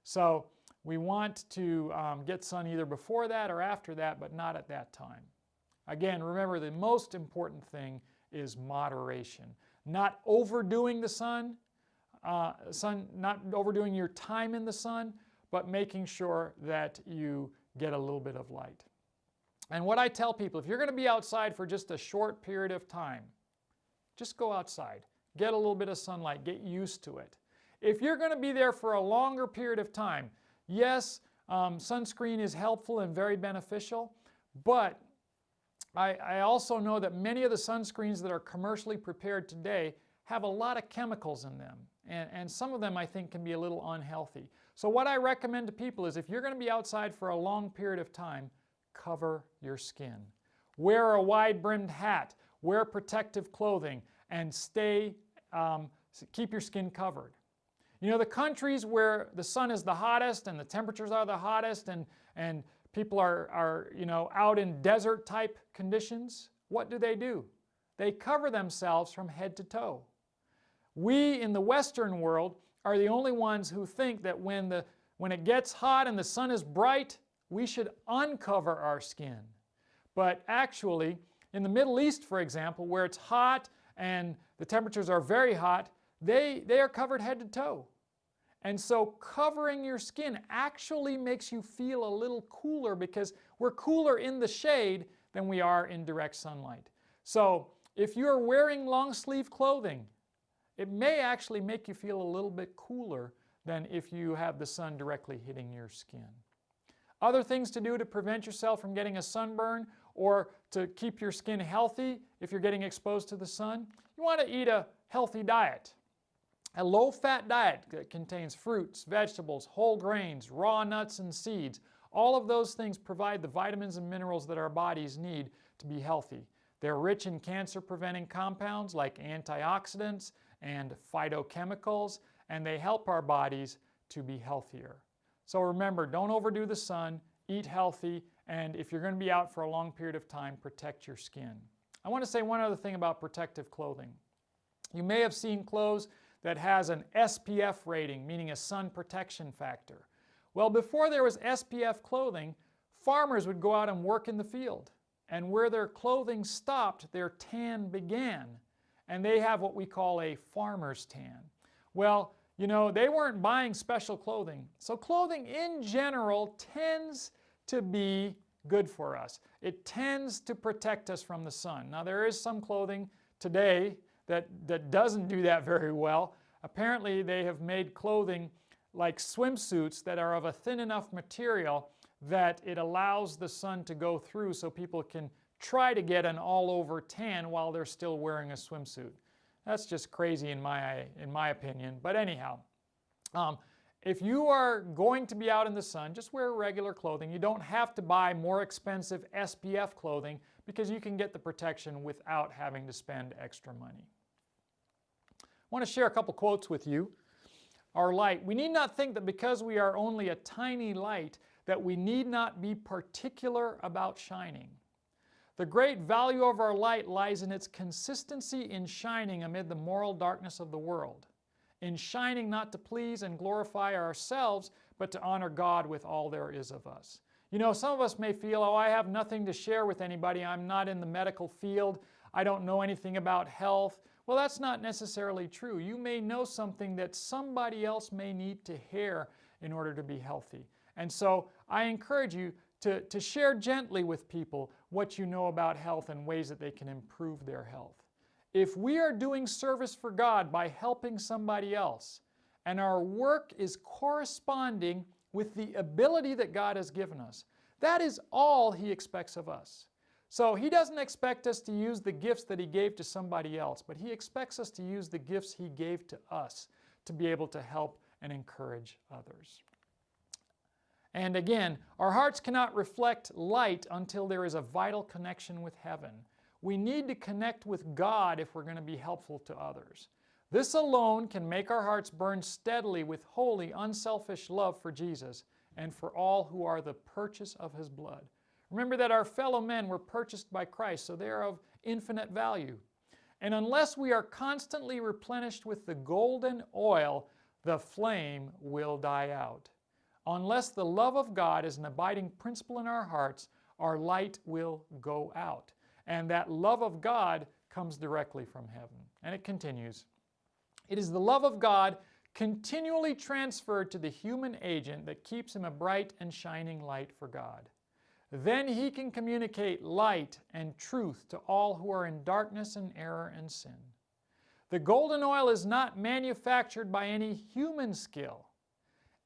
So we want to get sun either before that or after that, but not at that time. Again, remember the most important thing is moderation. Not overdoing the sun, not overdoing your time in the sun, but making sure that you get a little bit of light. And what I tell people, if you're going to be outside for just a short period of time, just go outside. Get a little bit of sunlight. Get used to it. If you're going to be there for a longer period of time, yes, sunscreen is helpful and very beneficial, but I also know that many of the sunscreens that are commercially prepared today have a lot of chemicals in them. And some of them I think can be a little unhealthy. So what I recommend to people is if you're going to be outside for a long period of time, cover your skin. Wear a wide-brimmed hat, wear protective clothing, and keep your skin covered. You know, the countries where the sun is the hottest and the temperatures are the hottest and people are you know, out in desert type conditions, what do? They cover themselves from head to toe. We in the Western world are the only ones who think that when it gets hot and the sun is bright, we should uncover our skin. But actually, in the Middle East, for example, where it's hot and the temperatures are very hot, they are covered head to toe. And so covering your skin actually makes you feel a little cooler because we're cooler in the shade than we are in direct sunlight. So if you're wearing long sleeve clothing, it may actually make you feel a little bit cooler than if you have the sun directly hitting your skin. Other things to do to prevent yourself from getting a sunburn or to keep your skin healthy if you're getting exposed to the sun, you want to eat a healthy diet. A low-fat diet that contains fruits, vegetables, whole grains, raw nuts and seeds. All of those things provide the vitamins and minerals that our bodies need to be healthy. They're rich in cancer-preventing compounds like antioxidants and phytochemicals, and they help our bodies to be healthier. So remember, don't overdo the sun, eat healthy, and if you're going to be out for a long period of time, protect your skin. I want to say one other thing about protective clothing. You may have seen clothes that has an SPF rating, meaning a sun protection factor. Well, before there was SPF clothing, farmers would go out and work in the field. And where their clothing stopped, their tan began. And they have what we call a farmer's tan. Well, you know, they weren't buying special clothing. So clothing in general tends to be good for us. It tends to protect us from the sun. Now there is some clothing today that doesn't do that very well. Apparently they have made clothing like swimsuits that are of a thin enough material that it allows the sun to go through so people can try to get an all-over tan while they're still wearing a swimsuit. That's just crazy in my opinion. But anyhow, if you are going to be out in the sun, just wear regular clothing. You don't have to buy more expensive SPF clothing because you can get the protection without having to spend extra money. want to share a couple quotes with you. Our light. We need not think that because we are only a tiny light, that we need not be particular about shining. The great value of our light lies in its consistency in shining amid the moral darkness of the world, in shining not to please and glorify ourselves, but to honor God with all there is of us. You know, some of us may feel, oh, I have nothing to share with anybody. I'm not in the medical field. I don't know anything about health. Well, that's not necessarily true. You may know something that somebody else may need to hear in order to be healthy. And so I encourage you to share gently with people what you know about health and ways that they can improve their health. If we are doing service for God by helping somebody else, and our work is corresponding with the ability that God has given us, that is all He expects of us. So He doesn't expect us to use the gifts that He gave to somebody else, but He expects us to use the gifts He gave to us to be able to help and encourage others. And again, our hearts cannot reflect light until there is a vital connection with heaven. We need to connect with God if we're going to be helpful to others. This alone can make our hearts burn steadily with holy, unselfish love for Jesus and for all who are the purchase of His blood. Remember that our fellow men were purchased by Christ, so they are of infinite value. And unless we are constantly replenished with the golden oil, the flame will die out. Unless the love of God is an abiding principle in our hearts, our light will go out. And that love of God comes directly from heaven. And it continues. It is the love of God continually transferred to the human agent that keeps him a bright and shining light for God. Then he can communicate light and truth to all who are in darkness and error and sin. The golden oil is not manufactured by any human skill.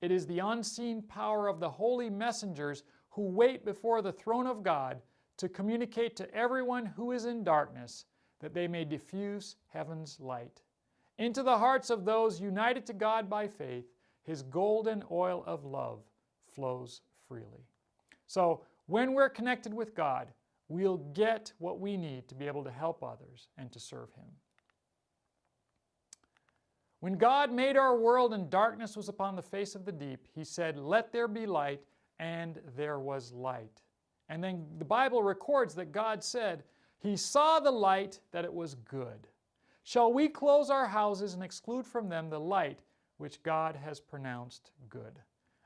It is the unseen power of the holy messengers who wait before the throne of God to communicate to everyone who is in darkness that they may diffuse heaven's light. Into the hearts of those united to God by faith, His golden oil of love flows freely. So when we're connected with God, we'll get what we need to be able to help others and to serve Him. When God made our world and darkness was upon the face of the deep, He said, "Let there be light," and there was light. And then the Bible records that God said, He saw the light, that it was good. Shall we close our houses and exclude from them the light which God has pronounced good?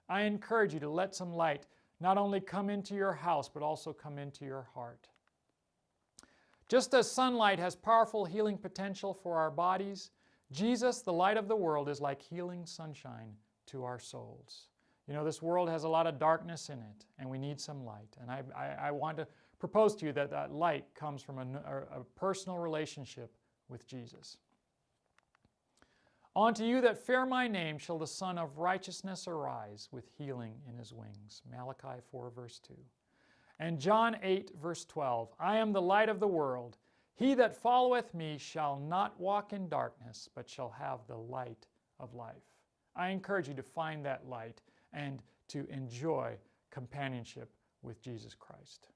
I encourage you to let some light not only come into your house, but also come into your heart. Just as sunlight has powerful healing potential for our bodies, Jesus, the light of the world, is like healing sunshine to our souls. You know, this world has a lot of darkness in it, and we need some light. And I want to propose to you that that light comes from a personal relationship with Jesus. Unto you that fear my name shall the Son of Righteousness arise with healing in His wings. Malachi 4, verse 2. And John 8, verse 12. I am the light of the world. He that followeth me shall not walk in darkness, but shall have the light of life. I encourage you to find that light and to enjoy companionship with Jesus Christ.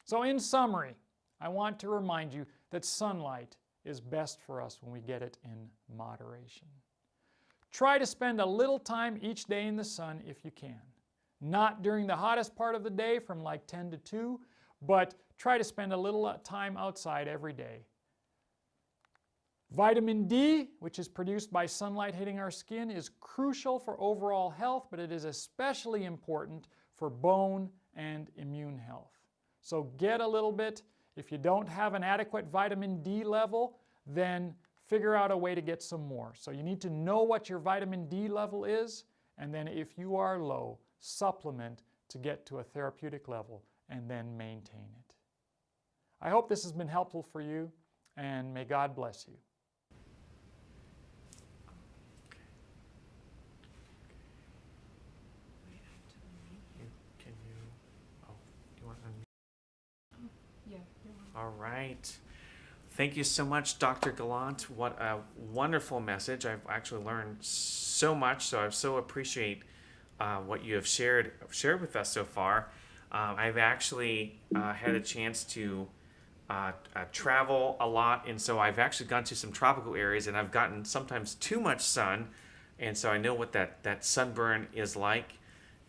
So in summary, I want to remind you that sunlight is best for us when we get it in moderation. Try to spend a little time each day in the sun if you can. Not during the hottest part of the day from like 10 to 2, but try to spend a little time outside every day. Vitamin D, which is produced by sunlight hitting our skin, is crucial for overall health, but it is especially important for bone and immune health. So get a little bit. If you don't have an adequate vitamin D level, then figure out a way to get some more. So you need to know what your vitamin D level is, and then if you are low, supplement to get to a therapeutic level and then maintain it. I hope this has been helpful for you, and may God bless you. All right. Thank you so much, Dr. Gallant. What a wonderful message. I've actually learned so much, so I so appreciate what you have shared with us so far. I've actually had a chance to travel a lot, and so I've actually gone to some tropical areas, and I've gotten sometimes too much sun, and so I know what that sunburn is like.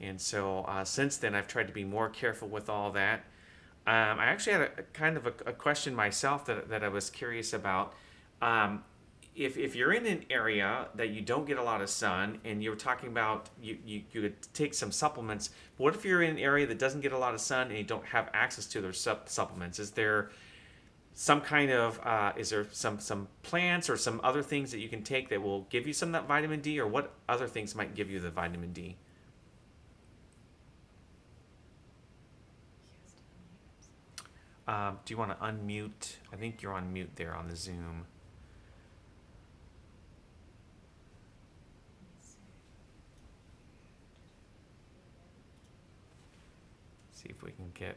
And so since then, I've tried to be more careful with all that. I actually had a kind of a question myself that I was curious about. If you're in an area that you don't get a lot of sun, and you're talking about you could take some supplements, but what if you're in an area that doesn't get a lot of sun and you don't have access to those supplements? Is there some kind of is there some plants or some other things that you can take that will give you some of that vitamin D, or what other things might give you the vitamin D? Do you want to unmute? I think you're on mute there on the Zoom. See if we can get.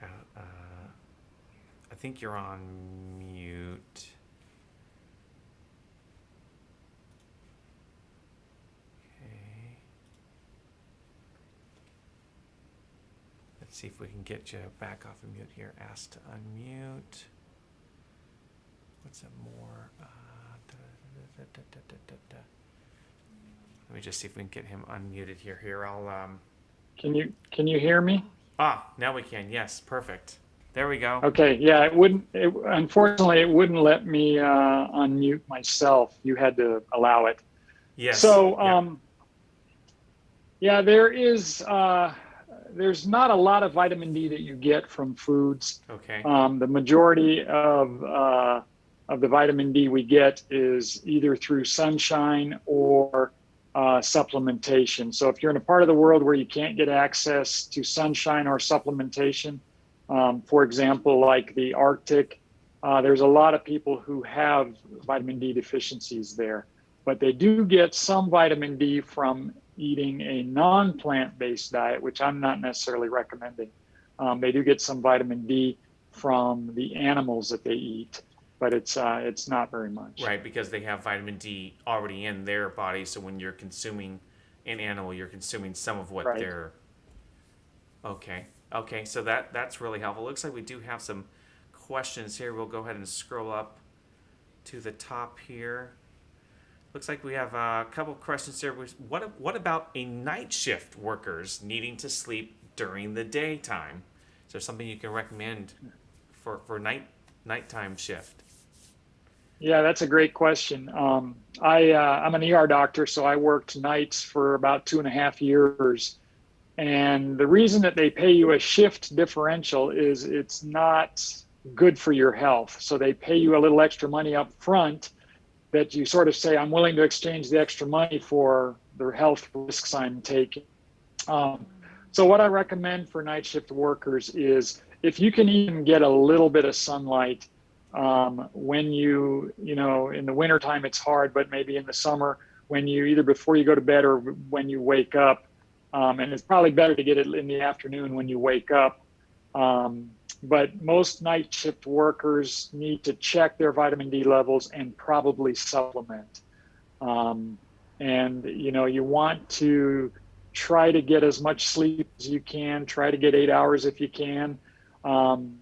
I think you're on mute. Okay. Let's see if we can get you back off of mute here. Asked to unmute. What's it more? Let me just see if we can get him unmuted here. I'll. Can you hear me? Now we can. Yes, perfect. There we go. Okay. Yeah, unfortunately, it wouldn't let me unmute myself. You had to allow it. Yes. So, yeah, there's not a lot of vitamin D that you get from foods. Okay. The majority of the vitamin D we get is either through sunshine or supplementation. So if you're in a part of the world where you can't get access to sunshine or supplementation, for example, like the Arctic, there's a lot of people who have vitamin D deficiencies there, but they do get some vitamin D from eating a non-plant-based diet, which I'm not necessarily recommending. They do get some vitamin D from the animals that they eat, but it's not very much. Right, because they have vitamin D already in their body. So when you're consuming an animal, you're consuming some of what they're. Okay. So that's really helpful. Looks like we do have some questions here. We'll go ahead and scroll up to the top here. Looks like we have a couple questions here. What about a night shift workers needing to sleep during the daytime? Is there something you can recommend for nighttime shift? Yeah, that's a great question. I'm an ER doctor, so I worked nights for about 2.5 years. And the reason that they pay you a shift differential is it's not good for your health. So they pay you a little extra money up front that you sort of say, I'm willing to exchange the extra money for the health risks I'm taking. So what I recommend for night shift workers is if you can even get a little bit of sunlight, when you know, in the wintertime it's hard, but maybe in the summer, when you either before you go to bed or when you wake up, and it's probably better to get it in the afternoon when you wake up. But most night shift workers need to check their vitamin D levels and probably supplement. And you want to try to get as much sleep as you can, try to get 8 hours if you can. And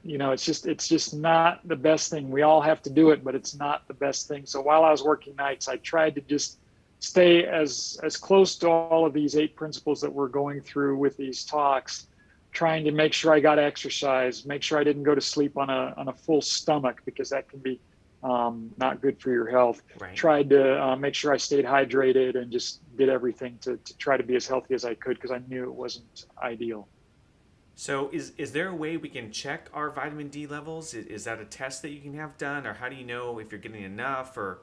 it's just not the best thing. We all have to do it, but it's not the best thing. So while I was working nights, I tried to just stay as close to all of these 8 principles that we're going through with these talks, trying to make sure I got exercise, make sure I didn't go to sleep on a full stomach, because that can be not good for your health. Right. Tried to make sure I stayed hydrated and just did everything to try to be as healthy as I could, because I knew it wasn't ideal. So is there a way we can check our vitamin D levels? Is that a test that you can have done, or how do you know if you're getting enough? Or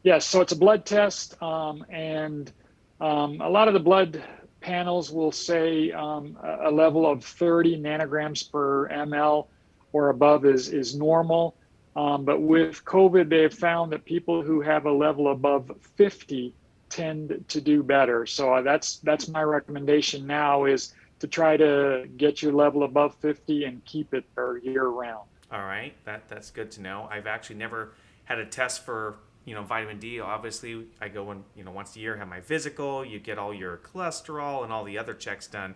Yes, so it's a blood test, and a lot of the blood panels will say a level of 30 nanograms per ml or above is normal. But with COVID, they have found that people who have a level above 50 tend to do better. So that's my recommendation now, is to try to get your level above 50 and keep it there year round. All right, that's good to know. I've actually never had a test for vitamin D. Obviously, I go once a year, have my physical. You get all your cholesterol and all the other checks done.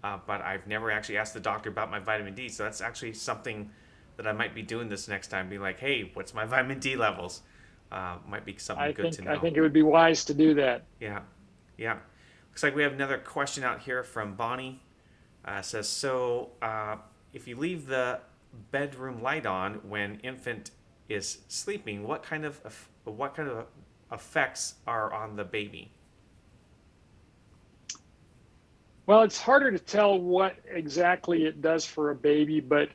but I've never actually asked the doctor about my vitamin D. So that's actually something that I might be doing this next time. Be like, hey, what's my vitamin D levels? Might be something good to know. I think it would be wise to do that. Yeah, yeah. Looks like we have another question out here from Bonnie. Says, so if you leave the bedroom light on when infant is sleeping, what kind of effects are on the baby? Well, it's harder to tell what exactly it does for a baby, but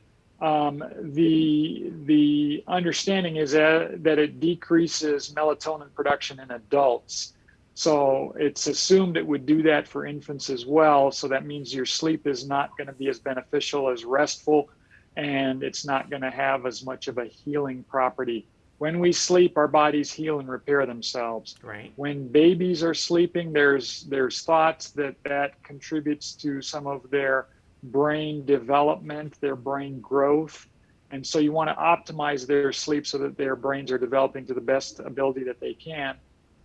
the understanding is that it decreases melatonin production in adults. So it's assumed it would do that for infants as well. So that means your sleep is not going to be as beneficial as restful, and it's not going to have as much of a healing property. When we sleep, our bodies heal and repair themselves. Right. When babies are sleeping, there's thoughts that contributes to some of their brain development, their brain growth. And so you want to optimize their sleep so that their brains are developing to the best ability that they can.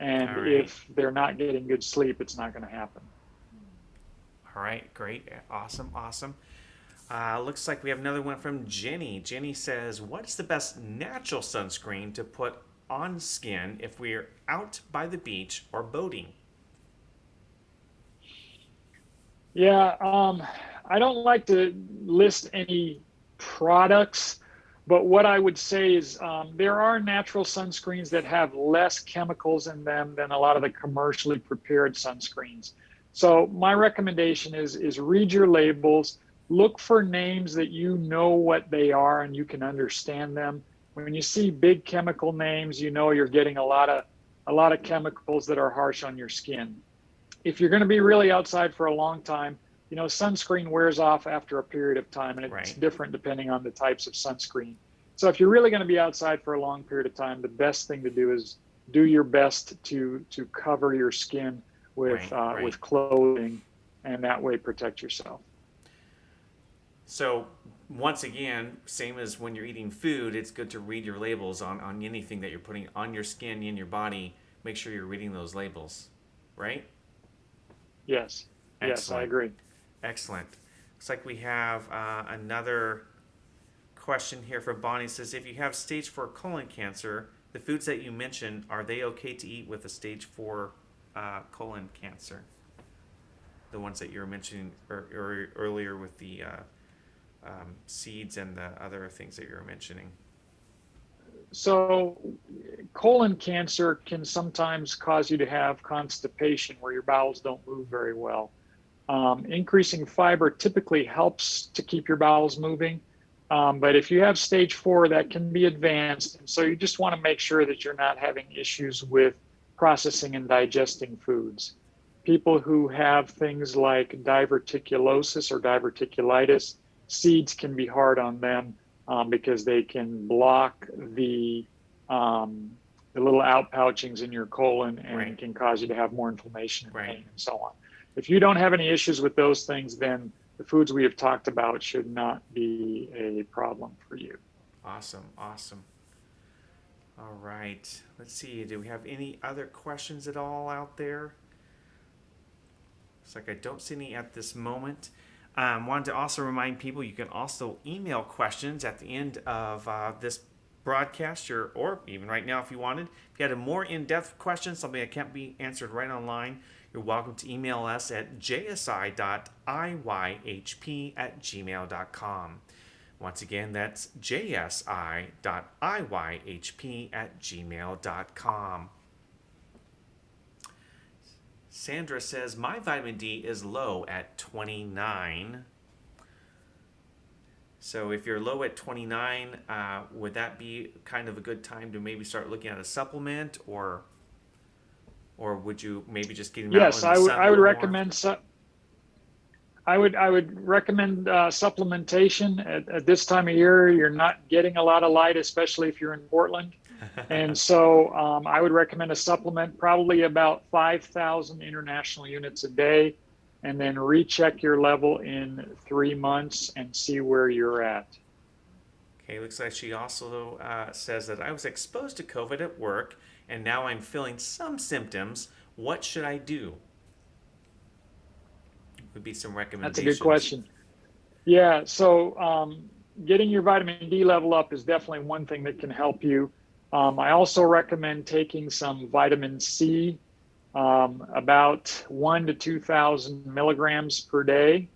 And if they're not getting good sleep, it's not going to happen. All right, great, awesome. Looks like we have another one from Jenny. Jenny says, what is the best natural sunscreen to put on skin if we're out by the beach or boating? Yeah, I don't like to list any products, but what I would say is there are natural sunscreens that have less chemicals in them than a lot of the commercially prepared sunscreens. So my recommendation is read your labels. Look for names that you know what they are and you can understand them. When you see big chemical names, you know you're getting a lot of chemicals that are harsh on your skin. If you're going to be really outside for a long time, you know, sunscreen wears off after a period of time, and it's different depending on the types of sunscreen. So if you're really going to be outside for a long period of time, the best thing to do is do your best to cover your skin with clothing, and that way protect yourself. So once again, same as when you're eating food, it's good to read your labels on anything that you're putting on your skin, in your body. Make sure you're reading those labels, right? Yes. Excellent. Yes, I agree. Excellent. Looks like we have another question here from Bonnie. It says, if you have stage 4 colon cancer, the foods that you mentioned, are they okay to eat with a stage 4 colon cancer? The ones that you were mentioning earlier with the seeds and the other things that you were mentioning. So colon cancer can sometimes cause you to have constipation where your bowels don't move very well. Increasing fiber typically helps to keep your bowels moving. But if you have stage 4, that can be advanced. And so you just want to make sure that you're not having issues with processing and digesting foods. People who have things like diverticulosis or diverticulitis, seeds can be hard on them because they can block the little outpouchings in your colon and can cause you to have more inflammation and pain and so on. If you don't have any issues with those things, then the foods we have talked about should not be a problem for you. Awesome. All right. Let's see. Do we have any other questions at all out there? Looks like I don't see any at this moment. Wanted to also remind people you can also email questions at the end of this broadcast, or even right now if you wanted. If you had a more in-depth question, something that can't be answered right online, you're welcome to email us at jsi.iyhp@gmail.com. Once again, that's jsi.iyhp@gmail.com. Sandra says, my vitamin D is low at 29. So if you're low at 29, would that be kind of a good time to maybe start looking at a supplement, or would you maybe just get them out in the sun? Yes, I would recommend I would recommend supplementation. At this time of year, you're not getting a lot of light, especially if you're in Portland. And so I would recommend a supplement, probably about 5,000 international units a day, and then recheck your level in 3 months and see where you're at. Okay, looks like she also says that I was exposed to COVID at work, and now I'm feeling some symptoms. What should I do? would be some That's recommendations? a good question. Yeah, so getting your vitamin D level up is definitely one thing that can help you. I also recommend taking some vitamin C, about 1 to 2,000 milligrams per day.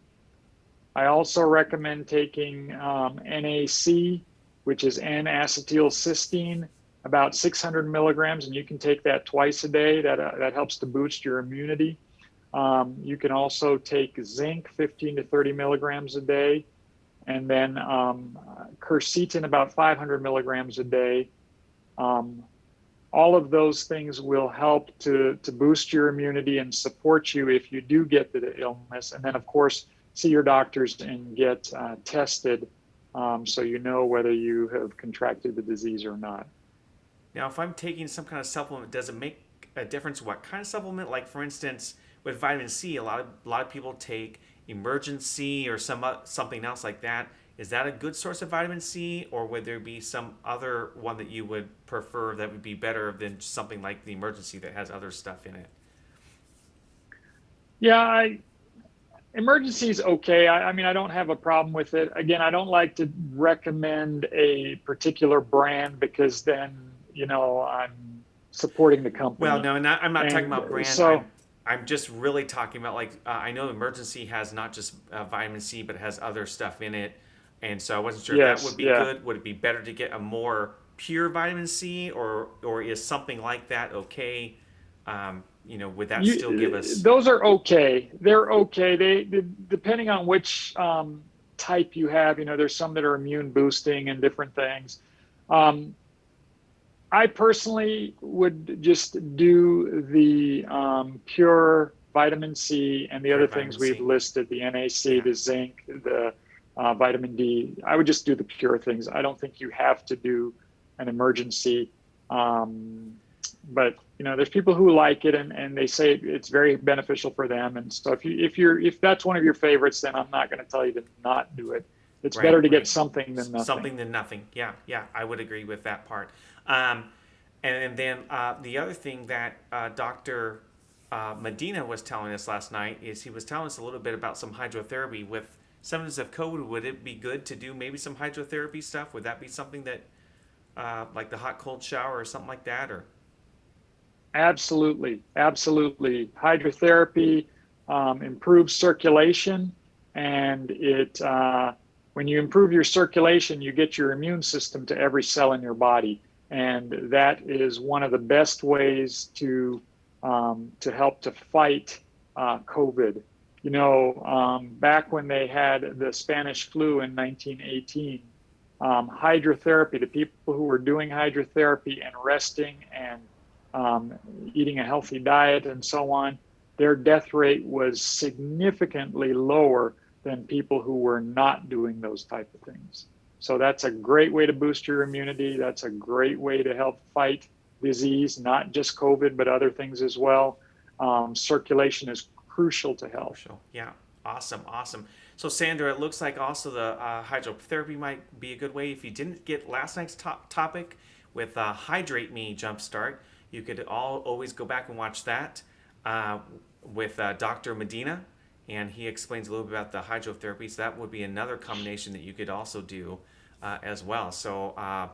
I also recommend taking NAC, which is N-acetylcysteine, about 600 milligrams, and you can take that twice a day. That helps to boost your immunity. You can also take zinc, 15 to 30 milligrams a day, and then quercetin, about 500 milligrams a day. All of those things will help to boost your immunity and support you if you do get the illness. And then, of course, see your doctors and get tested so you know whether you have contracted the disease or not. Now, if I'm taking some kind of supplement, does it make a difference what kind of supplement? Like, for instance, with vitamin C, a lot of people take Emergency or something else like that. Is that a good source of vitamin C, or would there be some other one that you would prefer that would be better than something like the Emergency that has other stuff in it? Yeah, Emergency is okay. I mean, I don't have a problem with it. Again, I don't like to recommend a particular brand because then, I'm supporting the company. Well, no, I'm not talking about brand. So, I'm just really talking about, like, I know Emergency has not just vitamin C, but it has other stuff in it. And so I wasn't sure if that would be good. Would it be better to get a more pure vitamin C, or is something like that okay? Would that still give us? Those are okay. They're okay. They depending on which type you have. There's some that are immune boosting and different things. I personally would just do the pure vitamin C and the other things we've listed: the NAC, the zinc, the vitamin D. I would just do the pure things. I don't think you have to do an Emergency. But there's people who like it, and they say it's very beneficial for them. And so if that's one of your favorites, then I'm not going to tell you to not do it. It's better to get something than nothing. Something than nothing. Yeah, I would agree with that part. And then the other thing that Dr. Medina was telling us last night is he was telling us a little bit about some hydrotherapy with symptoms of COVID. Would it be good to do maybe some hydrotherapy stuff? Would that be something that, like the hot cold shower or something like that, or? Absolutely. Hydrotherapy improves circulation, and when you improve your circulation, you get your immune system to every cell in your body, and that is one of the best ways to help to fight COVID. Back when they had the Spanish flu in 1918, hydrotherapy, the people who were doing hydrotherapy and resting and eating a healthy diet and so on, their death rate was significantly lower than people who were not doing those type of things. So that's a great way to boost your immunity. That's a great way to help fight disease, not just COVID, but other things as well. Circulation is crucial to health. Yeah, awesome. So Sandra, it looks like also the hydrotherapy might be a good way. If you didn't get last night's topic with Hydrate Me JumpStart, you could always go back and watch that with Dr. Medina, and he explains a little bit about the hydrotherapy. So that would be another combination that you could also do as well. So I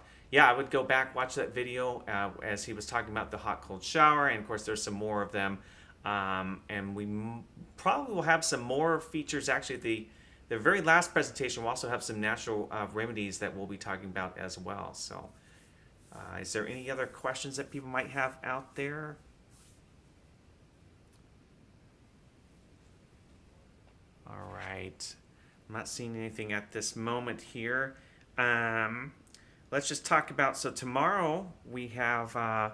would go back, watch that video as he was talking about the hot cold shower, and of course there's some more of them. And we probably will have some more features. Actually, at the very last presentation, we'll also have some natural remedies that we'll be talking about as well. So. Is there any other questions that people might have out there? All right. I'm not seeing anything at this moment here. Let's just talk about, so tomorrow we have a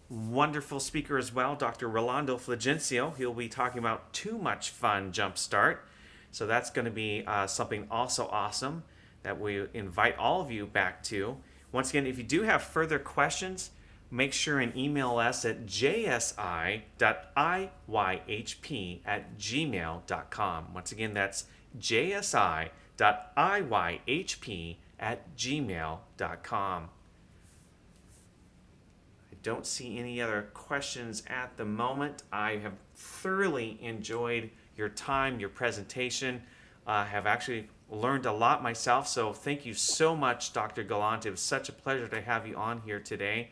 wonderful speaker as well, Dr. Rolando Flagencio. He'll be talking about Too Much Fun JumpStart. So that's going to be something also awesome that we invite all of you back to. Once again, if you do have further questions, make sure and email us at jsi.iyhp@gmail.com. Once again, that's jsi.iyhp@gmail.com. I don't see any other questions at the moment. I have thoroughly enjoyed your your time, your presentation. Have actually learned a lot myself, so thank you so much, Dr. Gallant. It was such a pleasure to have you on here today.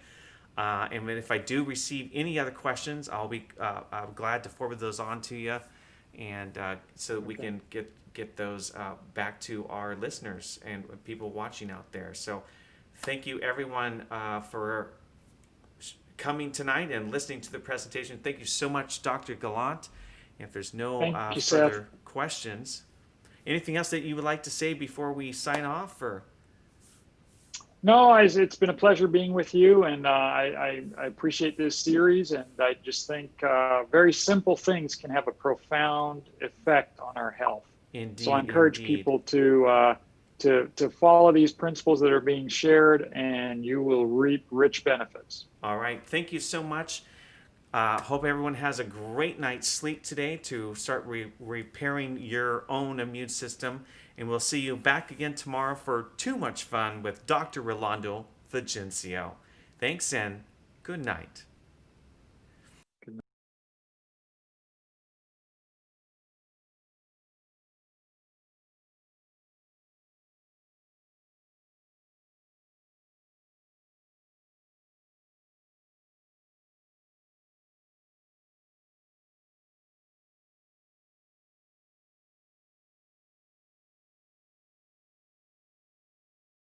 And if I do receive any other questions, I'll be glad to forward those on to you, and so that we can get those back to our listeners and people watching out there. So thank you, everyone, for coming tonight and listening to the presentation. Thank you so much, Dr. Gallant. If there's no further questions, anything else that you would like to say before we sign off? Or no, it's been a pleasure being with you, and I appreciate this series, and I just think very simple things can have a profound effect on our health. Indeed, so I encourage people to follow these principles that are being shared, and you will reap rich benefits. All right. Thank you so much. Hope everyone has a great night's sleep today to start repairing your own immune system. And we'll see you back again tomorrow for Too Much Fun with Dr. Rolando Vigencio. Thanks and good night.